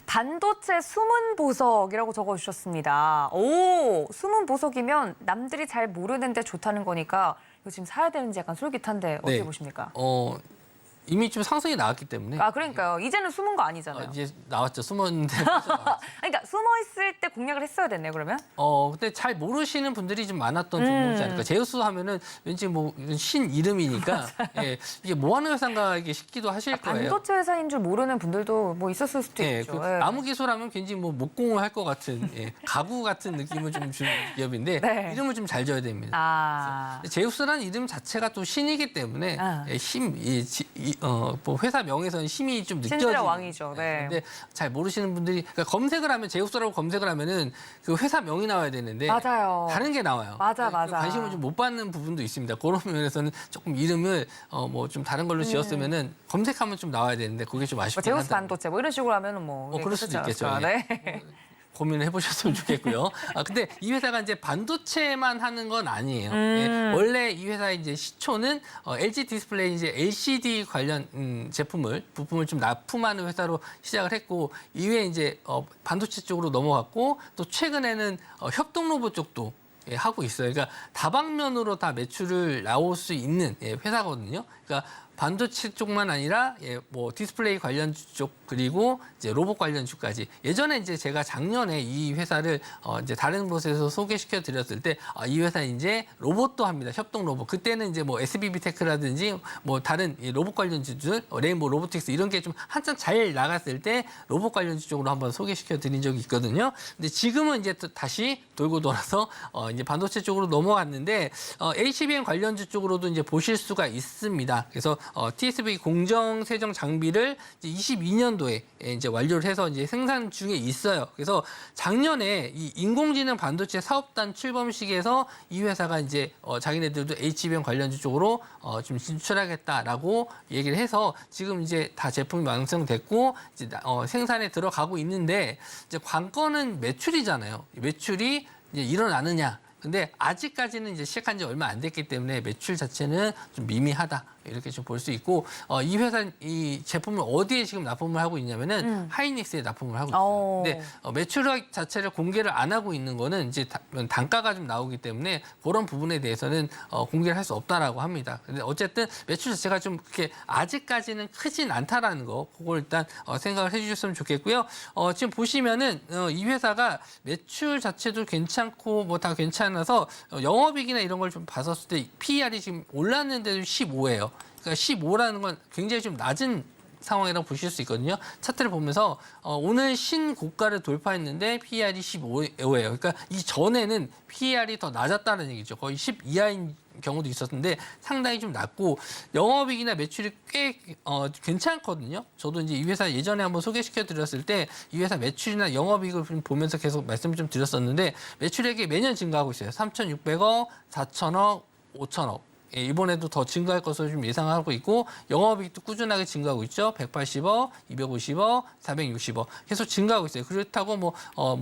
반도체 숨은 보석이라고 적어주셨습니다. 오, 숨은 보석이면 남들이 잘 모르는데 좋다는 거니까 이거 지금 사야 되는지 약간 솔깃한데 어떻게 네. 보십니까? 이미 좀 상승이 나왔기 때문에. 아, 그러니까요. 이제는 숨은 거 아니잖아요. 이제 나왔죠. 숨었는데. 그러니까 숨어 있을 때 공략을 했어야 됐네, 그러면? 근데 잘 모르시는 분들이 좀 많았던 종목이지 않을까. 제우스 하면은 왠지 뭐 이런 신 이름이니까 이게 뭐 하는 회사인가 이게 싶기도 하실 거예요. 반도체 회사인 줄 모르는 분들도 있었을 수도 있죠. 나무 기술하면 굉장히 목공을 할 것 같은 가구 같은 느낌을 좀 주는 기업인데 네. 이름을 좀 잘 줘야 됩니다. 아, 제우스라는 이름 자체가 또 신이기 때문에 뭐 회사 명에서는 힘이 좀 느껴지는. 신들의 왕이죠. 네. 근데 잘 모르시는 분들이 그러니까 검색을 하면 제우스라고 검색을 하면은 그 회사 명이 나와야 되는데 맞아요. 다른 게 나와요. 맞아. 관심을 좀 못 받는 부분도 있습니다. 그런 면에서는 조금 이름을 뭐 좀 다른 걸로 지었으면은 검색하면 좀 나와야 되는데 그게 좀 아쉽긴 제우스 하다. 반도체 이런 식으로 하면은 그럴 수도 있겠죠. 네. 고민을 해보셨으면 좋겠고요. 근데 이 회사가 이제 반도체만 하는 건 아니에요. 원래 이 회사의 이제 시초는 LG 디스플레이 이제 LCD 관련 부품을 좀 납품하는 회사로 시작을 했고 이후에 이제 반도체 쪽으로 넘어갔고 또 최근에는 협동 로봇 쪽도 하고 있어요. 그러니까 다방면으로 다 매출을 나올 수 있는 회사거든요. 그러니까 반도체 쪽만 아니라 뭐 디스플레이 관련주 쪽 그리고 이제 로봇 관련주까지. 예전에 이제 제가 작년에 이 회사를 이제 다른 곳에서 소개시켜 드렸을 때 이 회사 이제 로봇도 합니다. 협동 로봇. 그때는 이제 뭐 SBB테크라든지 뭐 다른 로봇 관련주들, 레인보우 로보틱스 이런 게 좀 한참 잘 나갔을 때 로봇 관련주 쪽으로 한번 소개시켜 드린 적이 있거든요. 근데 지금은 이제 또 다시 돌고 돌아서 이제 반도체 쪽으로 넘어갔는데 HBM 관련주 쪽으로도 이제 보실 수가 있습니다. 그래서 TSV 공정 세정 장비를 이제 22년도에 이제 완료를 해서 이제 생산 중에 있어요. 그래서 작년에 이 인공지능 반도체 사업단 출범식에서 이 회사가 이제 자기네들도 HBM 관련주 쪽으로 좀 진출하겠다라고 얘기를 해서 지금 이제 다 제품이 완성됐고 이제 생산에 들어가고 있는데 이제 관건은 매출이잖아요. 매출이 이제 일어나느냐. 근데 아직까지는 이제 시작한 지 얼마 안 됐기 때문에 매출 자체는 좀 미미하다. 이렇게 좀 볼 수 있고 이 회사 이 제품을 어디에 지금 납품을 하고 있냐면은 하이닉스에 납품을 하고 있어요. 근데 매출액 자체를 공개를 안 하고 있는 거는 이제 단가가 좀 나오기 때문에 그런 부분에 대해서는 공개를 할 수 없다라고 합니다. 근데 어쨌든 매출 자체가 좀 그렇게 아직까지는 크진 않다라는 거 그걸 일단 생각을 해주셨으면 좋겠고요. 지금 보시면은 이 회사가 매출 자체도 괜찮고 뭐 다 괜찮아서 영업이익이나 이런 걸 좀 봤었을 때 PER이 지금 올랐는데도 15예요. 그러니까 15라는 건 굉장히 좀 낮은 상황이라고 보실 수 있거든요. 차트를 보면서 오늘 신고가를 돌파했는데 PER이 15예요. 그러니까 이전에는 PER이 더 낮았다는 얘기죠. 거의 10 이하인 경우도 있었는데 상당히 좀 낮고 영업이익이나 매출이 꽤 괜찮거든요. 저도 이제 이 회사 예전에 한번 소개시켜 드렸을 때 이 회사 매출이나 영업이익을 보면서 계속 말씀을 좀 드렸었는데 매출액이 매년 증가하고 있어요. 3,600억, 4,000억, 5,000억. 이번에도 더 증가할 것으로 좀 예상하고 있고 영업이익도 꾸준하게 증가하고 있죠. 180억, 250억, 460억 계속 증가하고 있어요. 그렇다고 뭐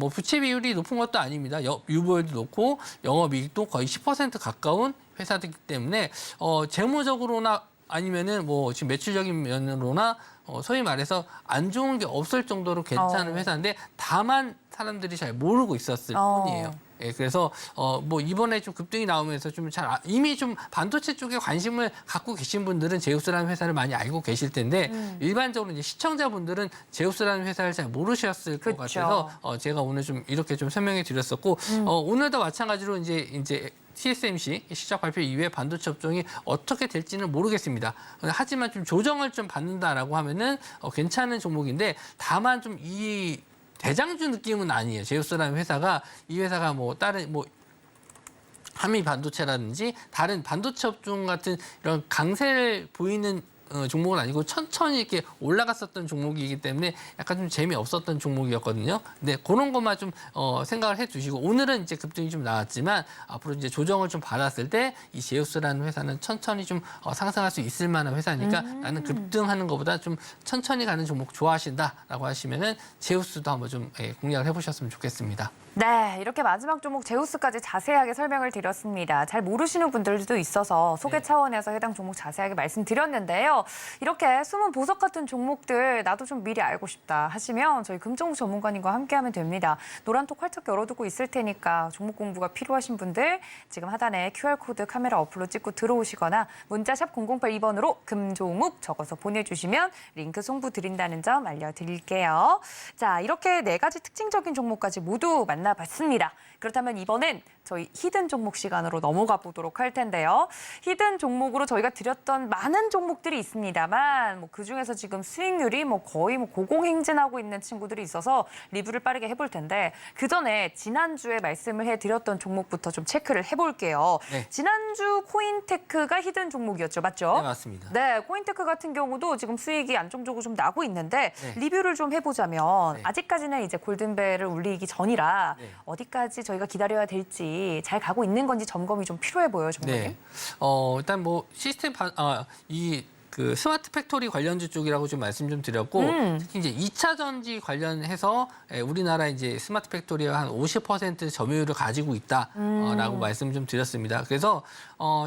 부채 비율이 높은 것도 아닙니다. 유보율도 높고 영업이익도 거의 10% 가까운 회사이기 때문에 재무적으로나 아니면은 뭐 지금 매출적인 면으로나 소위 말해서 안 좋은 게 없을 정도로 괜찮은 회사인데 다만 사람들이 잘 모르고 있었을 뿐이에요. 예, 그래서 뭐 이번에 좀 급등이 나오면서 좀 이미 좀 반도체 쪽에 관심을 갖고 계신 분들은 제우스라는 회사를 많이 알고 계실 텐데 일반적으로 이제 시청자분들은 제우스라는 회사를 잘 모르셨을 것 같아서 제가 오늘 좀 이렇게 좀 설명해 드렸었고 오늘도 마찬가지로 이제 TSMC 시작 발표 이후에 반도체 업종이 어떻게 될지는 모르겠습니다. 하지만 좀 조정을 좀 받는다라고 하면은 괜찮은 종목인데 다만 좀 이 대장주 느낌은 아니에요. 제우스라는 회사가 이 회사가 뭐 다른 뭐 한미 반도체라든지 다른 반도체 업종 같은 이런 강세를 보이는 종목은 아니고 천천히 이렇게 올라갔었던 종목이기 때문에 약간 좀 재미없었던 종목이었거든요. 근데 그런 것만 좀 생각을 해주시고 오늘은 이제 급등이 좀 나왔지만 앞으로 이제 조정을 좀 받았을 때 이 제우스라는 회사는 천천히 좀 상승할 수 있을 만한 회사니까 나는 급등하는 것보다 좀 천천히 가는 종목 좋아하신다라고 하시면은 제우스도 한번 좀 공략을 해보셨으면 좋겠습니다. 네, 이렇게 마지막 종목 제우스까지 자세하게 설명을 드렸습니다. 잘 모르시는 분들도 있어서 소개 차원에서 해당 종목 자세하게 말씀드렸는데요. 이렇게 숨은 보석 같은 종목들 나도 좀 미리 알고 싶다 하시면 저희 금종목 전문가님과 함께하면 됩니다. 노란톡 활짝 열어두고 있을 테니까 종목 공부가 필요하신 분들 지금 하단에 QR코드 카메라 어플로 찍고 들어오시거나 문자샵 0082번으로 금종목 적어서 보내주시면 링크 송부 드린다는 점 알려드릴게요. 자, 이렇게 4가지 특징적인 종목까지 모두 만나봤습니다. 그렇다면 이번엔 저희 히든 종목 시간으로 넘어가 보도록 할 텐데요. 히든 종목으로 저희가 드렸던 많은 종목들이 있습니다만 그중에서 지금 수익률이 거의 고공행진하고 있는 친구들이 있어서 리뷰를 빠르게 해볼 텐데 그 전에 지난주에 말씀을 해드렸던 종목부터 좀 체크를 해볼게요. 네. 지난주 코인테크가 히든 종목이었죠. 맞죠? 네, 맞습니다. 네, 코인테크 같은 경우도 지금 수익이 안정적으로 좀 나고 있는데 네. 리뷰를 좀 해보자면 네. 아직까지는 이제 골든벨을 울리기 전이라 네. 어디까지 저희가 기다려야 될지 잘 가고 있는 건지 점검이 좀 필요해 보여요, 정말요. 네. 일단 뭐 시스템 그 스마트 팩토리 관련주 쪽이라고 좀 말씀 좀 드렸고 특히 이제 2차 전지 관련해서 우리나라 이제 스마트 팩토리가 한 50% 점유율을 가지고 있다라고 말씀 좀 드렸습니다. 그래서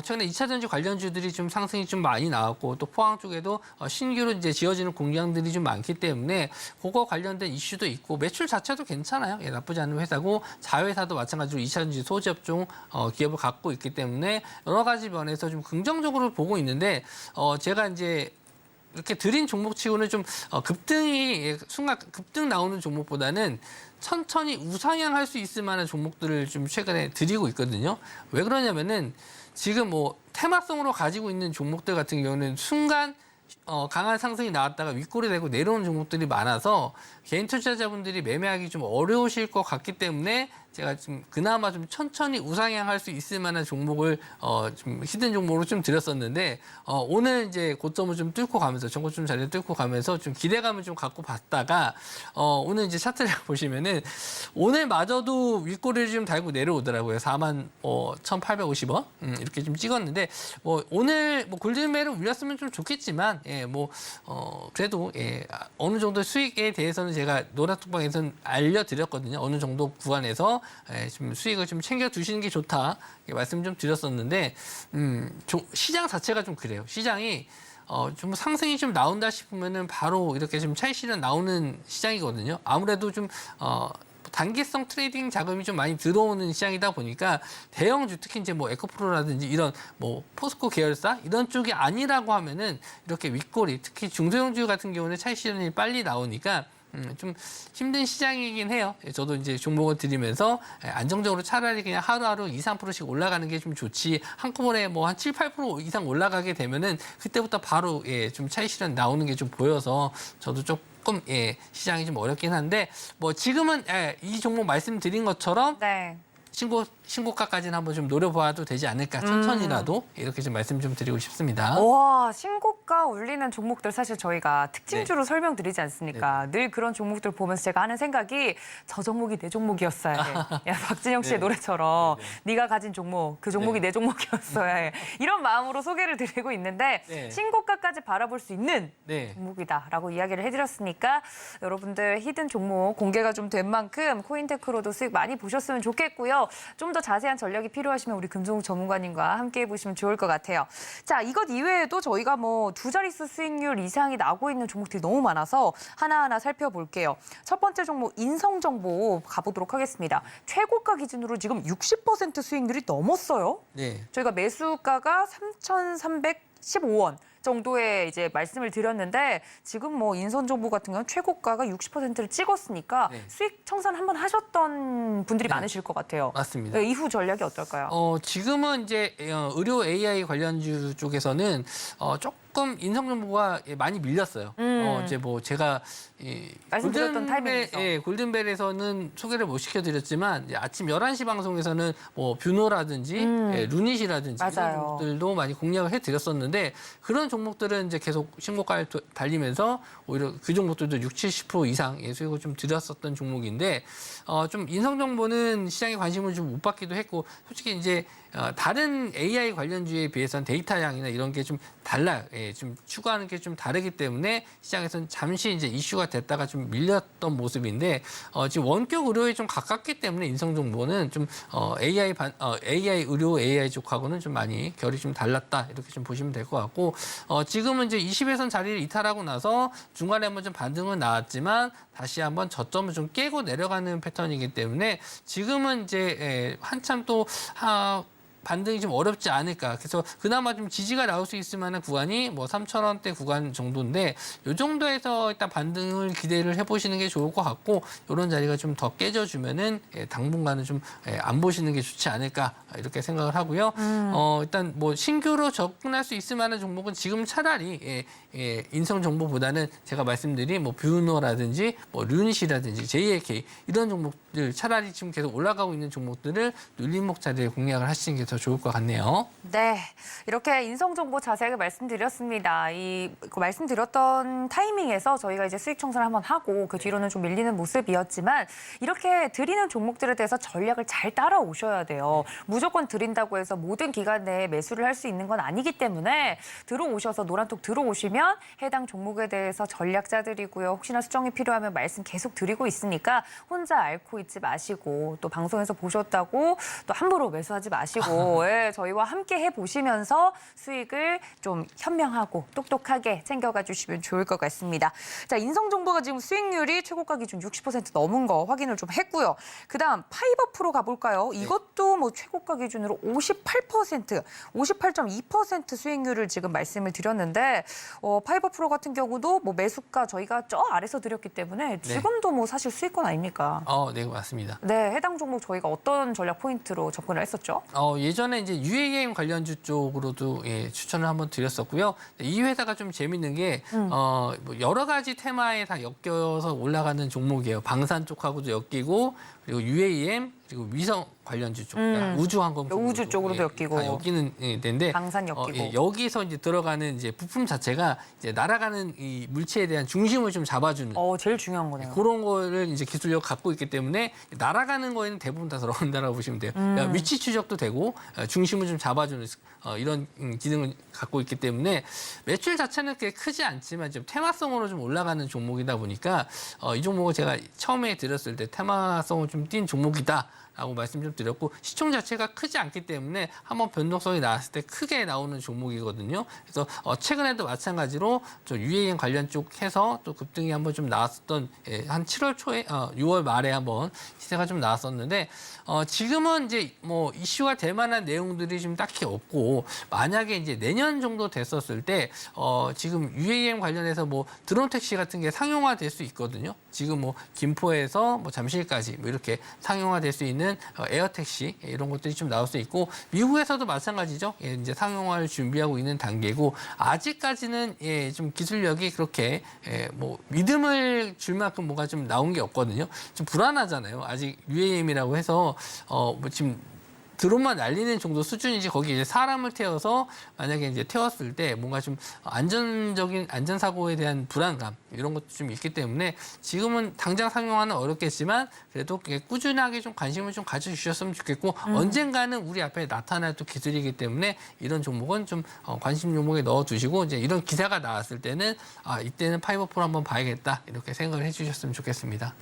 최근에 2차 전지 관련주들이 좀 상승이 좀 많이 나왔고 또 포항 쪽에도 신규로 이제 지어지는 공장들이 좀 많기 때문에 그거 관련된 이슈도 있고 매출 자체도 괜찮아요. 나쁘지 않은 회사고 자회사도 마찬가지로 2차 전지 소재 업종 기업을 갖고 있기 때문에 여러 가지 면에서 좀 긍정적으로 보고 있는데 제가 이제 이렇게 드린 종목치고는 좀 급등이 순간 급등 나오는 종목보다는 천천히 우상향할 수 있을 만한 종목들을 좀 최근에 드리고 있거든요. 왜 그러냐면은 지금 뭐 테마성으로 가지고 있는 종목들 같은 경우는 순간 강한 상승이 나왔다가 윗골이 되고 내려오는 종목들이 많아서 개인 투자자분들이 매매하기 좀 어려우실 것 같기 때문에 제가 좀 그나마 좀 천천히 우상향할 수 있을 만한 종목을 좀 히든 종목으로 좀 드렸었는데 오늘 이제 고점을 좀 뚫고 가면서 전고점 자리를 뚫고 가면서 좀 기대감을 좀 갖고 봤다가 오늘 이제 차트를 보시면은 오늘마저도 윗꼬리를 좀 달고 내려오더라고요. 41,850원 이렇게 좀 찍었는데 오늘 골든벨을 울렸으면 좀 좋겠지만 그래도 어느 정도 수익에 대해서는 제가 노란톡방에서는 알려드렸거든요. 어느 정도 구간에서 좀 수익을 좀 챙겨 두시는 게 좋다 말씀 좀 드렸었는데 시장 자체가 좀 그래요. 시장이 좀 상승이 좀 나온다 싶으면은 바로 이렇게 좀 차익 실현 나오는 시장이거든요. 아무래도 좀 단기성 트레이딩 자금이 좀 많이 들어오는 시장이다 보니까 대형주 특히 이제 에코프로라든지 이런 포스코 계열사 이런 쪽이 아니라고 하면은 이렇게 윗꼬리 특히 중소형주 같은 경우는 차익 실현이 빨리 나오니까 좀 힘든 시장이긴 해요. 저도 이제 종목을 드리면서 안정적으로 차라리 그냥 하루하루 2, 3%씩 올라가는 게 좀 좋지 한꺼번에 한 7, 8% 이상 올라가게 되면은 그때부터 바로 좀 차익 실현 나오는 게 좀 보여서 저도 조금 시장이 좀 어렵긴 한데 지금은 이 종목 말씀드린 것처럼 네. 신고 신고가까지는 한번 좀 노려봐도 되지 않을까. 천천히라도 이렇게 좀 말씀 좀 드리고 싶습니다. 와, 신고가 울리는 종목들 사실 저희가 특징주로 설명드리지 않습니까? 늘 그런 종목들 보면서 제가 하는 생각이 저 종목이 내 종목이었어야 해. 야, 박진영 씨의 노래처럼 네가 가진 종목, 그 종목이 내 종목이었어야 해. 이런 마음으로 소개를 드리고 있는데 신고가까지 바라볼 수 있는 종목이다라고 이야기를 해드렸으니까 여러분들 히든 종목 공개가 좀 된 만큼 코인테크로도 수익 많이 보셨으면 좋겠고요. 좀 더 자세한 전략이 필요하시면 우리 금종욱 전문가님과 함께 해보시면 좋을 것 같아요. 자, 이것 이외에도 저희가 뭐 두 자릿수 수익률 이상이 나고 있는 종목들이 너무 많아서 하나하나 살펴볼게요. 첫 번째 종목 인성정보 가보도록 하겠습니다. 최고가 기준으로 지금 60% 수익률이 넘었어요. 네. 저희가 매수가가 3,315원. 정도의 이제 말씀을 드렸는데 지금 뭐 인선정보 같은 경우는 최고가가 60%를 찍었으니까 수익 청산 한번 하셨던 분들이 많으실 것 같아요. 맞습니다. 네, 이후 전략이 어떨까요? 지금은 이제 의료 AI 관련주 쪽에서는 조금 인성정보가 많이 밀렸어요. 이제 뭐 제가 말씀드렸던 타이밍에서. 골든벨에서는 소개를 못 시켜드렸지만 이제 아침 11시 방송에서는 뭐 뷰노라든지 루닛이라든지 이런 맞아요. 종목들도 많이 공략을 해드렸었는데 그런 종목들은 이제 계속 신고가를 달리면서 오히려 그 종목들도 60-70% 이상 수익을 좀 드렸었던 종목인데 좀 인성정보는 시장에 관심을 좀 못 받기도 했고 솔직히 이제 다른 AI 관련주에 비해서는 데이터량이나 이런 게 좀 달라요. 좀 추구하는 게 좀 다르기 때문에 시장에서는 잠시 이제 이슈가 됐다가 좀 밀렸던 모습인데 지금 원격 의료에 좀 가깝기 때문에 인성정보는 좀 AI 의료 AI 쪽하고는 좀 많이 결이 좀 달랐다 이렇게 좀 보시면 될 것 같고 지금은 이제 20에선 자리를 이탈하고 나서 중간에 한번 좀 반등은 나왔지만 다시 한번 저점을 좀 깨고 내려가는 패턴이기 때문에 지금은 이제 한참 또 반등이 좀 어렵지 않을까. 그래서 그나마 좀 지지가 나올 수 있을 만한 구간이 뭐 3,000원대 구간 정도인데 이 정도에서 일단 반등을 기대를 해보시는 게 좋을 것 같고 이런 자리가 좀 더 깨져주면은 당분간은 좀 안 보시는 게 좋지 않을까 이렇게 생각을 하고요. 일단 뭐 신규로 접근할 수 있을 만한 종목은 지금 차라리 인성 정보보다는 제가 말씀드린 뭐 뷰노라든지 뭐 류닛이라든지 JLK 이런 종목들 차라리 지금 계속 올라가고 있는 종목들을 눌림목 자리에 공략을 하시는 게 더 좋을 것 같네요. 네, 이렇게 인성정보 자세하게 말씀드렸습니다. 말씀드렸던 타이밍에서 저희가 이제 수익 청산을 한번 하고 그 뒤로는 좀 밀리는 모습이었지만 이렇게 드리는 종목들에 대해서 전략을 잘 따라오셔야 돼요. 무조건 드린다고 해서 모든 기간 내에 매수를 할 수 있는 건 아니기 때문에 들어오셔서 노란톡 들어오시면 해당 종목에 대해서 전략 짜드리고요. 혹시나 수정이 필요하면 말씀 계속 드리고 있으니까 혼자 앓고 있지 마시고 또 방송에서 보셨다고 또 함부로 매수하지 마시고 저희와 함께 해보시면서 수익을 좀 현명하고 똑똑하게 챙겨가 주시면 좋을 것 같습니다. 자, 인성정보가 지금 수익률이 최고가 기준 60% 넘은 거 확인을 좀 했고요. 그다음 파이버 프로 가볼까요? 이것도 뭐 최고가 기준으로 58.2% 수익률을 지금 말씀을 드렸는데 파이버 프로 같은 경우도 뭐 매수가 저희가 저 아래서 드렸기 때문에 지금도 뭐 사실 수익권 아닙니까? 네, 맞습니다. 네, 해당 종목 저희가 어떤 전략 포인트로 접근을 했었죠? 예전에 이제 UAM 관련주 쪽으로도 추천을 한번 드렸었고요. 이 회사가 좀 재밌는 게 뭐 여러 가지 테마에 다 엮여서 올라가는 종목이에요. 방산 쪽하고도 엮이고 그리고 UAM 그리고 위성 관련주 쪽, 우주항공 우주 쪽으로도 엮이고 다 엮이는 데인데 방산 엮이고 여기서 이제 들어가는 이제 부품 자체가 이제 날아가는 이 물체에 대한 중심을 좀 잡아주는 제일 중요한 거네요. 그런 거를 이제 기술력 갖고 있기 때문에 날아가는 거에는 대부분 다 들어간다라고 보시면 돼요. 위치 추적도 되고 중심을 좀 잡아주는 이런 기능을 갖고 있기 때문에 매출 자체는 그렇게 크지 않지만 좀 테마성으로 좀 올라가는 종목이다 보니까 이 종목을 제가 처음에 드렸을 때 테마성을 좀 띈 종목이다. 라고 말씀 좀 드렸고 시총 자체가 크지 않기 때문에 한번 변동성이 나왔을 때 크게 나오는 종목이거든요. 그래서 최근에도 마찬가지로 저 UAM 관련 쪽 해서 또 급등이 한번 좀 나왔었던 한 7월 초에 6월 말에 한번 시세가 좀 나왔었는데 지금은 이제 뭐 이슈가 될 만한 내용들이 좀 딱히 없고 만약에 이제 내년 정도 됐었을 때 지금 UAM 관련해서 뭐 드론 택시 같은 게 상용화될 수 있거든요. 지금 뭐 김포에서 뭐 잠실까지 뭐 이렇게 상용화될 수 있는 에어택시 이런 것들이 좀 나올 수 있고 미국에서도 마찬가지죠. 이제 상용화를 준비하고 있는 단계고 아직까지는 좀 기술력이 그렇게 뭐 믿음을 줄 만큼 뭐가 좀 나온 게 없거든요. 좀 불안하잖아요. 아직 UAM이라고 해서 뭐 지금 드론만 날리는 정도 수준이지 거기 이제 사람을 태워서 만약에 이제 태웠을 때 뭔가 좀 안전적인 안전사고에 대한 불안감 이런 것도 좀 있기 때문에 지금은 당장 상용화는 어렵겠지만 그래도 꾸준하게 좀 관심을 좀 가져주셨으면 좋겠고 언젠가는 우리 앞에 나타날 또 기술이기 때문에 이런 종목은 좀 관심 종목에 넣어두시고 이제 이런 기사가 나왔을 때는 이때는 파이버 프로 한번 봐야겠다 이렇게 생각을 해주셨으면 좋겠습니다.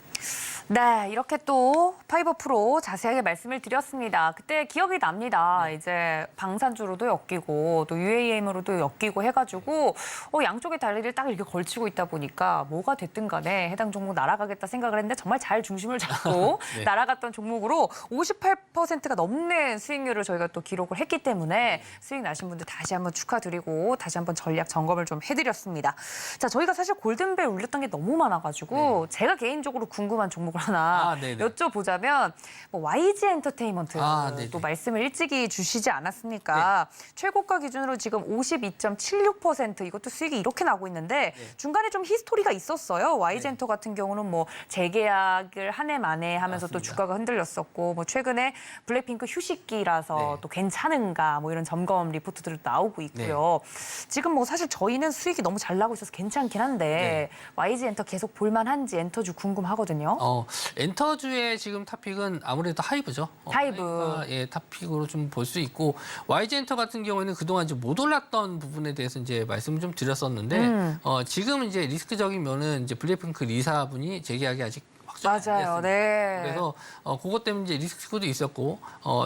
네, 이렇게 또 파이버 프로 자세하게 말씀을 드렸습니다. 그때 기억이 납니다. 이제 방산주로도 엮이고 또 UAM으로도 엮이고 해가지고 양쪽의 다리를 딱 이렇게 걸치고 있다 보니까 뭐가 됐든 간에 해당 종목 날아가겠다 생각을 했는데 정말 잘 중심을 잡고 네. 날아갔던 종목으로 58%가 넘는 수익률을 저희가 또 기록을 했기 때문에 수익 나신 분들 다시 한번 축하드리고 다시 한번 전략 점검을 좀 해드렸습니다. 자, 저희가 사실 골든벨 울렸던 게 너무 많아가지고 제가 개인적으로 궁금한 종목을 하나 네네. 여쭤보자면 뭐 YG 엔터테인먼트 네네. 또 말씀을 일찍이 주시지 않았습니까? 최고가 기준으로 지금 52.76% 이것도 수익이 이렇게 나고 있는데 중간에 좀 히스토리가 있었어요. YG 엔터 같은 경우는 뭐 재계약을 한 해 만에 하면서 또 맞습니다. 주가가 흔들렸었고 뭐 최근에 블랙핑크 휴식기라서 또 괜찮은가 뭐 이런 점검 리포트들도 나오고 있고요. 지금 뭐 사실 저희는 수익이 너무 잘 나고 있어서 괜찮긴 한데 YG 엔터 계속 볼만한지 엔터주 궁금하거든요. 엔터주의 지금 탑픽은 아무래도 하이브죠. 하이브. 하이브가 탑픽으로 좀 볼 수 있고 YG 엔터 같은 경우에는 그동안 좀 못 올랐던 부분에 대해서 이제 말씀을 좀 드렸었는데 지금 이제 리스크적인 면은 이제 블랙핑크 리사분이 재계약이 아직 확정이 안 맞아요. 됐습니다. 네. 그래서 그것 때문에 이제 리스크도 있었고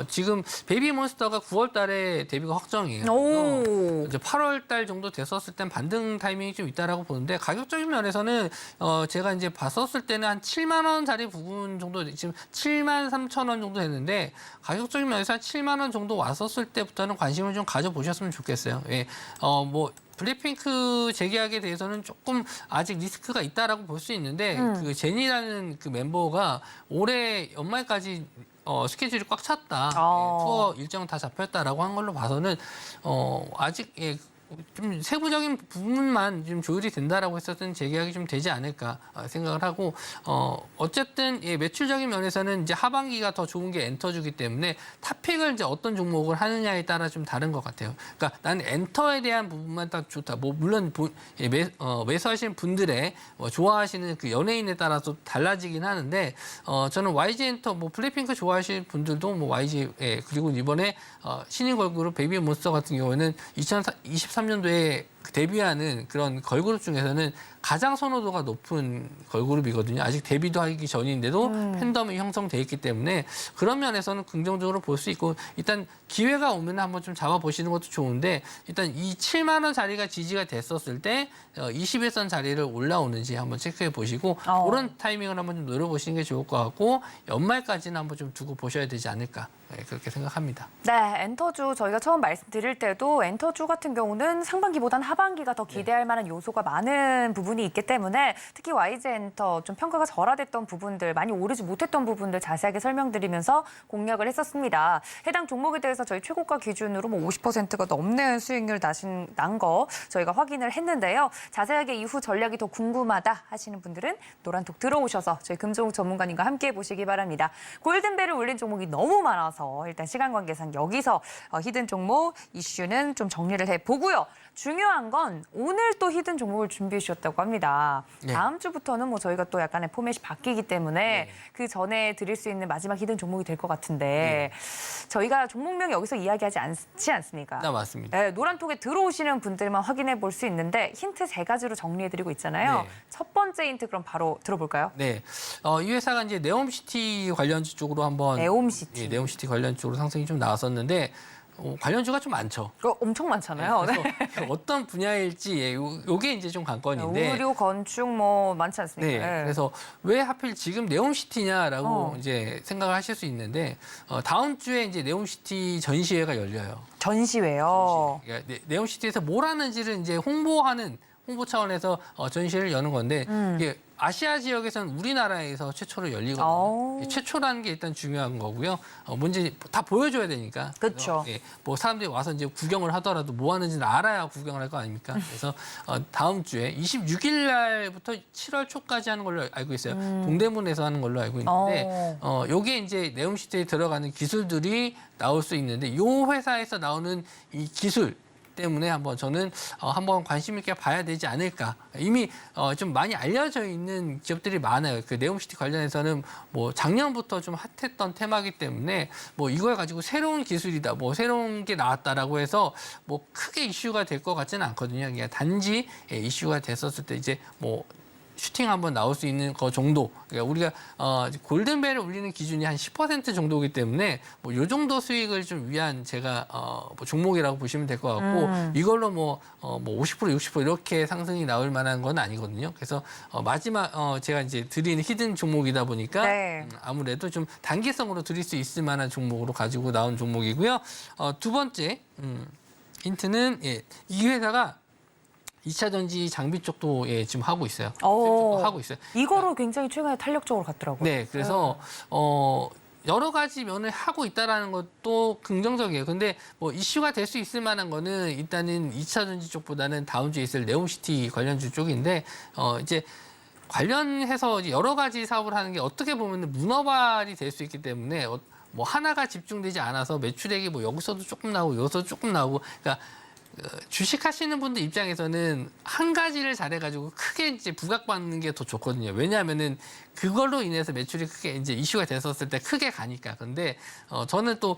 지금 베이비몬스터가 9월 달에 데뷔가 확정이에요. 오. 이제 8월 달 정도 됐었을 땐 반등 타이밍이 좀 있다라고 보는데 가격적인 면에서는 제가 이제 봤었을 때는 한 7만 원짜리 부분 정도 지금 7만 3천 원 정도 됐는데 가격적인 면에서 한 7만 원 정도 왔었을 때부터는 관심을 좀 가져보셨으면 좋겠어요. 예. 뭐 블랙핑크 재계약에 대해서는 조금 아직 리스크가 있다라고 볼 수 있는데 그 제니라는 그 멤버가 올해 연말까지 스케줄이 꽉 찼다. 투어 일정 다 잡혔다라고 한 걸로 봐서는 아직 좀 세부적인 부분만 좀 조율이 된다라고 했었던 재계약이 좀 되지 않을까 생각을 하고 어쨌든 매출적인 면에서는 이제 하반기가 더 좋은 게 엔터주기 때문에 탑픽을 이제 어떤 종목을 하느냐에 따라 좀 다른 것 같아요. 그러니까 나는 엔터에 대한 부분만 딱 좋다. 뭐 물론 매수하시는 분들의 좋아하시는 그 연예인에 따라서 달라지긴 하는데 저는 YG 엔터 뭐 블랙핑크 좋아하시는 분들도 뭐 YG 그리고 이번에 신인 걸그룹 베이비몬스터 같은 경우에는 2023년도에 데뷔하는 그런 걸그룹 중에서는 가장 선호도가 높은 걸그룹이거든요. 아직 데뷔도 하기 전인데도 팬덤이 형성돼 있기 때문에 그런 면에서는 긍정적으로 볼 수 있고 일단 기회가 오면 한번 좀 잡아보시는 것도 좋은데 일단 이 7만 원 자리가 지지가 됐었을 때 21선 자리를 올라오는지 한번 체크해 보시고 그런 타이밍을 한번 좀 노려보시는 게 좋을 것 같고 연말까지는 한번 좀 두고 보셔야 되지 않을까 그렇게 생각합니다. 네, 엔터주 저희가 처음 말씀드릴 때도 엔터주 같은 경우는 상반기보단 하반기가 더 기대할 만한 요소가 많은 부분이 있기 때문에 특히 YG 엔터 좀 평가가 절하됐던 부분들, 많이 오르지 못했던 부분들 자세하게 설명드리면서 공략을 했었습니다. 해당 종목에 대해서 저희 최고가 기준으로 뭐 50%가 넘는 수익률 난 거 저희가 확인을 했는데요. 자세하게 이후 전략이 더 궁금하다 하시는 분들은 노란톡 들어오셔서 저희 금종목 전문가님과 함께 보시기 바랍니다. 골든벨을 울린 종목이 너무 많아서 일단 시간 관계상 여기서 히든 종목 이슈는 좀 정리를 해보고요. 중요한 건 오늘 또 히든 종목을 준비해 주셨다고 합니다. 네. 다음 주부터는 뭐 저희가 또 약간의 포맷이 바뀌기 때문에 그 전에 드릴 수 있는 마지막 히든 종목이 될 것 같은데 저희가 종목명 여기서 이야기하지 않지 않습니까? 맞습니다. 네, 노란톡에 들어오시는 분들만 확인해 볼 수 있는데 힌트 3가지로 정리해드리고 있잖아요. 네. 첫 번째 힌트 그럼 바로 들어볼까요? 네, 이 회사가 이제 네옴시티 관련주 쪽으로 한번 네옴시티. 네옴시티 관련 쪽으로 상승이 좀 나왔었는데 관련주가 좀 많죠. 엄청 많잖아요. 그래서 어떤 분야일지 요게 이제 좀 관건인데. 의료, 건축 뭐 많지 않습니까? 네. 그래서 왜 하필 지금 네옴시티냐라고 이제 생각을 하실 수 있는데 다음 주에 이제 네옴시티 전시회가 열려요. 전시회요. 그러니까 네옴시티에서 뭘 하는지를 이제 홍보하는 홍보 차원에서 전시를 여는 건데 이게 아시아 지역에서는 우리나라에서 최초로 열리거든요. 오. 최초라는 게 일단 중요한 거고요. 뭔지 다 보여줘야 되니까. 그쵸. 그래서, 뭐 사람들이 와서 이제 구경을 하더라도 뭐 하는지는 알아야 구경을 할 거 아닙니까? 그래서 다음 주에 26일 날부터 7월 초까지 하는 걸로 알고 있어요. 동대문에서 하는 걸로 알고 있는데 요게 이제 네옴시티에 들어가는 기술들이 나올 수 있는데 요 회사에서 나오는 이 기술 때문에 한번 저는 한번 관심 있게 봐야 되지 않을까. 이미 좀 많이 알려져 있는 기업들이 많아요. 그 네옴시티 관련해서는 뭐 작년부터 좀 핫했던 테마기 때문에 뭐 이걸 가지고 새로운 기술이다, 뭐 새로운 게 나왔다라고 해서 뭐 크게 이슈가 될 것 같지는 않거든요. 그냥 단지 이슈가 됐었을 때 이제 뭐 슈팅 한번 나올 수 있는 거 정도. 그러니까 우리가 골든벨을 울리는 기준이 한 10% 정도이기 때문에 뭐 요 정도 수익을 좀 위한 제가 뭐 종목이라고 보시면 될 것 같고 이걸로 뭐 50% 60% 이렇게 상승이 나올 만한 건 아니거든요. 그래서 마지막 제가 이제 드리는 히든 종목이다 보니까 네. 아무래도 좀 단기성으로 드릴 수 있을 만한 종목으로 가지고 나온 종목이고요. 두 번째 힌트는 이 회사가 2차 전지 장비 쪽도 지금 하고 있어요. 쪽도 하고 있어요. 이거로 굉장히 최근에 탄력적으로 갔더라고요. 네, 그래서 여러 가지 면을 하고 있다라는 것도 긍정적이에요. 근데 뭐 이슈가 될 수 있을 만한 거는 일단은 2차 전지 쪽보다는 다음 주에 있을 네옴시티 관련주 쪽인데 이제 관련해서 이제 여러 가지 사업을 하는 게 어떻게 보면 문어발이 될 수 있기 때문에 뭐 하나가 집중되지 않아서 매출액이 뭐 여기서도 조금 나오고 여기서도 조금 나오고 그러니까 주식하시는 분들 입장에서는 한 가지를 잘해가지고 크게 이제 부각받는 게 더 좋거든요. 왜냐하면은 그걸로 인해서 매출이 크게 이제 이슈가 됐었을 때 크게 가니까. 근데 저는 또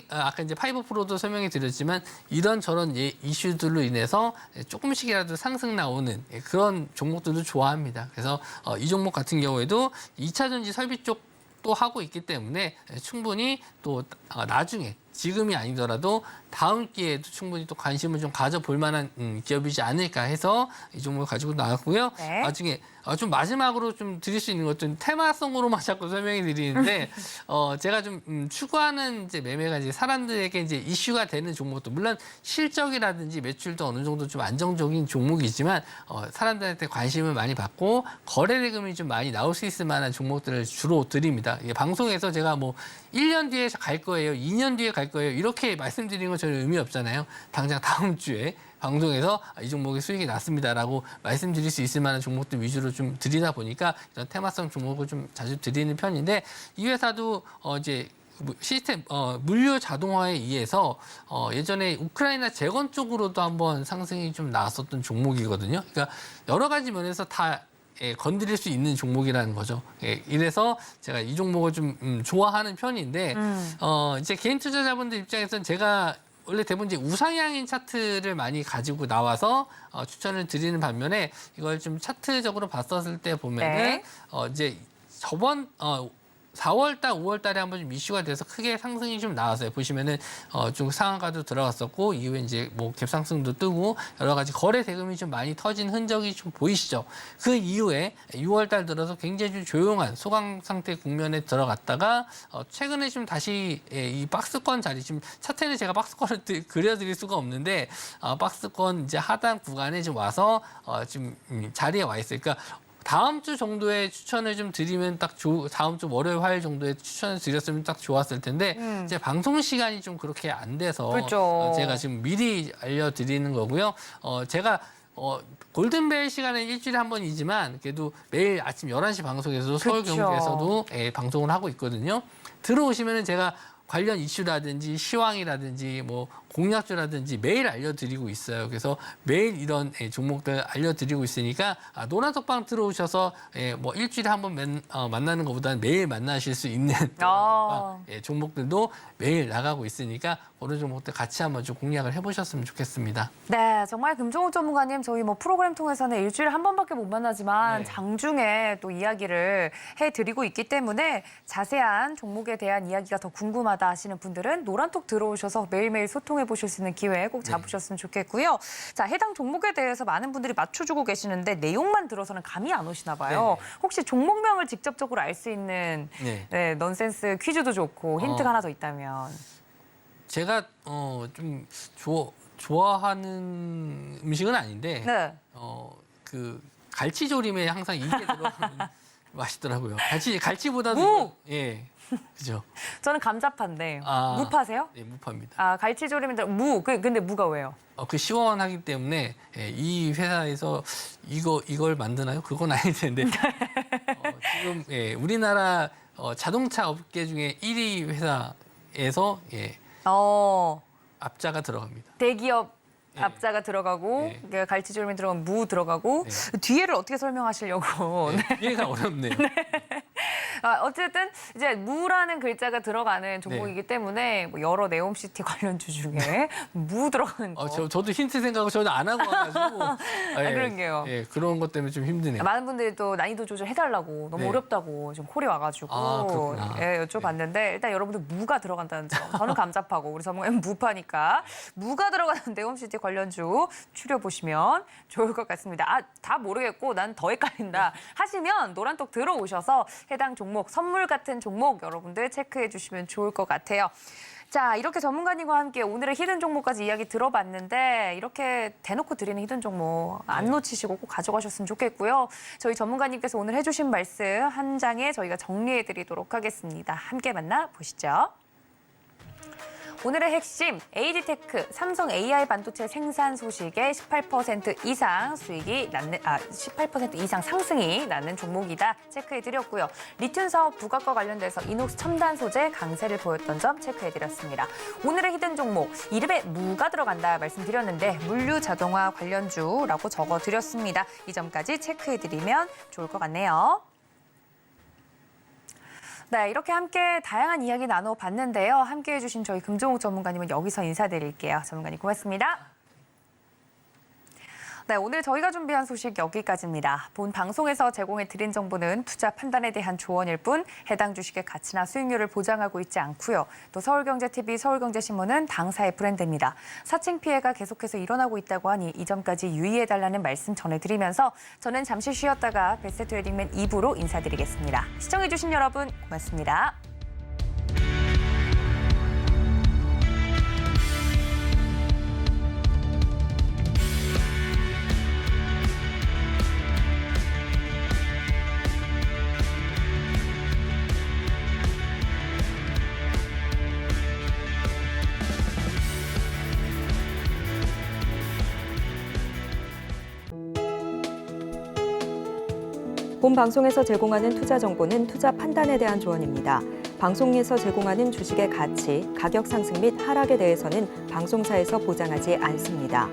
아까 이제 파이브 프로도 설명해 드렸지만 이런저런 이슈들로 인해서 조금씩이라도 상승 나오는 그런 종목들도 좋아합니다. 그래서 이 종목 같은 경우에도 2차 전지 설비 쪽도 하고 있기 때문에 충분히 또 나중에 지금이 아니더라도 다음 기회에도 충분히 또 관심을 좀 가져볼 만한 기업이지 않을까 해서 이 종목을 가지고 나왔고요. 네. 나중에 좀 마지막으로 좀 드릴 수 있는 것좀 테마성으로만 자꾸 설명해 드리는데 제가 좀 추구하는 이제 매매가 이제 사람들에게 이제 이슈가 되는 종목도 물론 실적이라든지 매출도 어느 정도 좀 안정적인 종목이지만 사람들한테 관심을 많이 받고 거래 대금이 좀 많이 나올 수 있을 만한 종목들을 주로 드립니다. 이게 방송에서 제가 뭐 1년 뒤에 갈 거예요, 2년 뒤에 갈 거예요 이렇게 말씀드리는 건 전혀 의미 없잖아요. 당장 다음 주에 방송에서 이 종목의 수익이 났습니다라고 말씀드릴 수 있을 만한 종목들 위주로 좀 드리다 보니까 이런 테마성 종목을 좀 자주 드리는 편인데 이 회사도 이제 시스템 물류 자동화에 의해서 예전에 우크라이나 재건 쪽으로도 한번 상승이 좀 나왔었던 종목이거든요. 그러니까 여러 가지 면에서 다 건드릴 수 있는 종목이라는 거죠. 이래서 제가 이 종목을 좀 좋아하는 편인데 이제 개인 투자자분들 입장에서는 제가 원래 대부분 이제 우상향인 차트를 많이 가지고 나와서 추천을 드리는 반면에 이걸 좀 차트적으로 봤었을 때 보면은 네. 이제 저번 4월 달, 5월 달에 한번 좀 이슈가 돼서 크게 상승이 좀 나왔어요. 보시면은 좀 상한가도 들어갔었고 이후에 이제 뭐 갭상승도 뜨고 여러 가지 거래 대금이 좀 많이 터진 흔적이 좀 보이시죠. 그 이후에 6월 달 들어서 굉장히 좀 조용한 소강 상태 국면에 들어갔다가 최근에 좀 다시 이 박스권 자리 지금 차트에는 제가 박스권을 그려드릴 수가 없는데 박스권 이제 하단 구간에 좀 와서 지금 자리에 와 있어요. 그러니까 다음 주 정도에 추천을 좀 드리면 다음 주 월요일, 화요일 정도에 추천을 드렸으면 딱 좋았을 텐데 이제 방송 시간이 좀 그렇게 안 돼서 그렇죠. 제가 지금 미리 알려드리는 거고요. 제가 골든벨 시간은 일주일에 한 번이지만 그래도 매일 아침 11시 방송에서도 서울경제에서도 방송을 하고 있거든요. 들어오시면은 제가 관련 이슈라든지 시황이라든지 뭐 공략주라든지 매일 알려드리고 있어요. 그래서 매일 이런 종목들 알려드리고 있으니까 노란톡방 들어오셔서 뭐 일주일에 한 번 만나는 것보다는 매일 만나실 수 있는 종목들도 매일 나가고 있으니까 그런 종목들 같이 한번 좀 공략을 해보셨으면 좋겠습니다. 네, 정말 금종욱 전문가님 저희 뭐 프로그램 통해서는 일주일에 한 번밖에 못 만나지만 네. 장중에 또 이야기를 해드리고 있기 때문에 자세한 종목에 대한 이야기가 더 궁금하다 하시는 분들은 노란톡 들어오셔서 매일매일 소통해 보실 수 있는 기회 꼭 잡으셨으면 좋겠고요. 자, 해당 종목에 대해서 많은 분들이 맞춰주고 계시는데 내용만 들어서는 감이 안 오시나 봐요. 네. 혹시 종목명을 직접적으로 알 수 있는 네. 넌센스 퀴즈도 좋고 힌트가 하나 더 있다면. 제가 좀 좋아하는 음식은 아닌데 네. 그 갈치조림에 항상 이게 들어가면 맛있더라고요. 갈치보다도 무! 예, 그죠. 저는 감자파인데 아. 무 파세요? 네, 무파입니다. 아, 갈치조림인데 무. 근데 무가 왜요? 그 시원하기 때문에 예, 이 회사에서 이걸 만드나요? 그건 아닐 텐데 지금 예, 우리나라 자동차 업계 중에 1위 회사에서 예, 어, 앞자가 들어갑니다. 대기업 네. 앞자가 들어가고 네. 갈치조림이 들어간 무 들어가고 네. 뒤에를 어떻게 설명하시려고. 네, 이해가 어렵네요. 어쨌든 이제 무라는 글자가 들어가는 종목이기 때문에 뭐 여러 네옴시티 관련주 중에 무 들어가는 거. 저도 힌트 생각을 전혀 안 하고 와가지고 그런 게요. 예, 그런 것 때문에 좀 힘드네요. 많은 분들이 또 난이도 조절해달라고 너무 네. 어렵다고 지금 콜이 와가지고 아, 그렇구나. 예, 여쭤봤는데 일단 여러분들 무가 들어간다는 점. 저는 감자파고 우리 전문가는 무파니까 무가 들어가는 네옴시티 관련주 추려보시면 좋을 것 같습니다. 아, 다 모르겠고 난 더 헷갈린다 하시면 노란톡 들어오셔서 해당 종목, 선물 같은 종목 여러분들 체크해 주시면 좋을 것 같아요. 자, 이렇게 전문가님과 함께 오늘의 히든 종목까지 이야기 들어봤는데 이렇게 대놓고 드리는 히든 종목 안 놓치시고 꼭 가져가셨으면 좋겠고요. 저희 전문가님께서 오늘 해주신 말씀 한 장에 저희가 정리해드리도록 하겠습니다. 함께 만나보시죠. 오늘의 핵심, AD테크, 삼성 AI 반도체 생산 소식에 18% 이상 수익이 낳는, 18% 이상 상승이 나는 종목이다 체크해드렸고요. 리튬 사업 부각과 관련돼서 이녹스 첨단 소재 강세를 보였던 점 체크해드렸습니다. 오늘의 히든 종목, 이름에 무가 들어간다 말씀드렸는데 물류 자동화 관련주라고 적어드렸습니다. 이 점까지 체크해드리면 좋을 것 같네요. 네, 이렇게 함께 다양한 이야기 나눠봤는데요. 함께해 주신 저희 금종욱 전문가님은 여기서 인사드릴게요. 전문가님 고맙습니다. 네, 오늘 저희가 준비한 소식 여기까지입니다. 본 방송에서 제공해드린 정보는 투자 판단에 대한 조언일 뿐 해당 주식의 가치나 수익률을 보장하고 있지 않고요. 또 서울경제TV, 서울경제신문은 당사의 브랜드입니다. 사칭 피해가 계속해서 일어나고 있다고 하니 이 점까지 유의해달라는 말씀 전해드리면서 저는 잠시 쉬었다가 베스트트레이딩맨 2부로 인사드리겠습니다. 시청해주신 여러분 고맙습니다. 본 방송에서 제공하는 투자 정보는 투자 판단에 대한 조언입니다. 방송에서 제공하는 주식의 가치, 가격 상승 및 하락에 대해서는 방송사에서 보장하지 않습니다.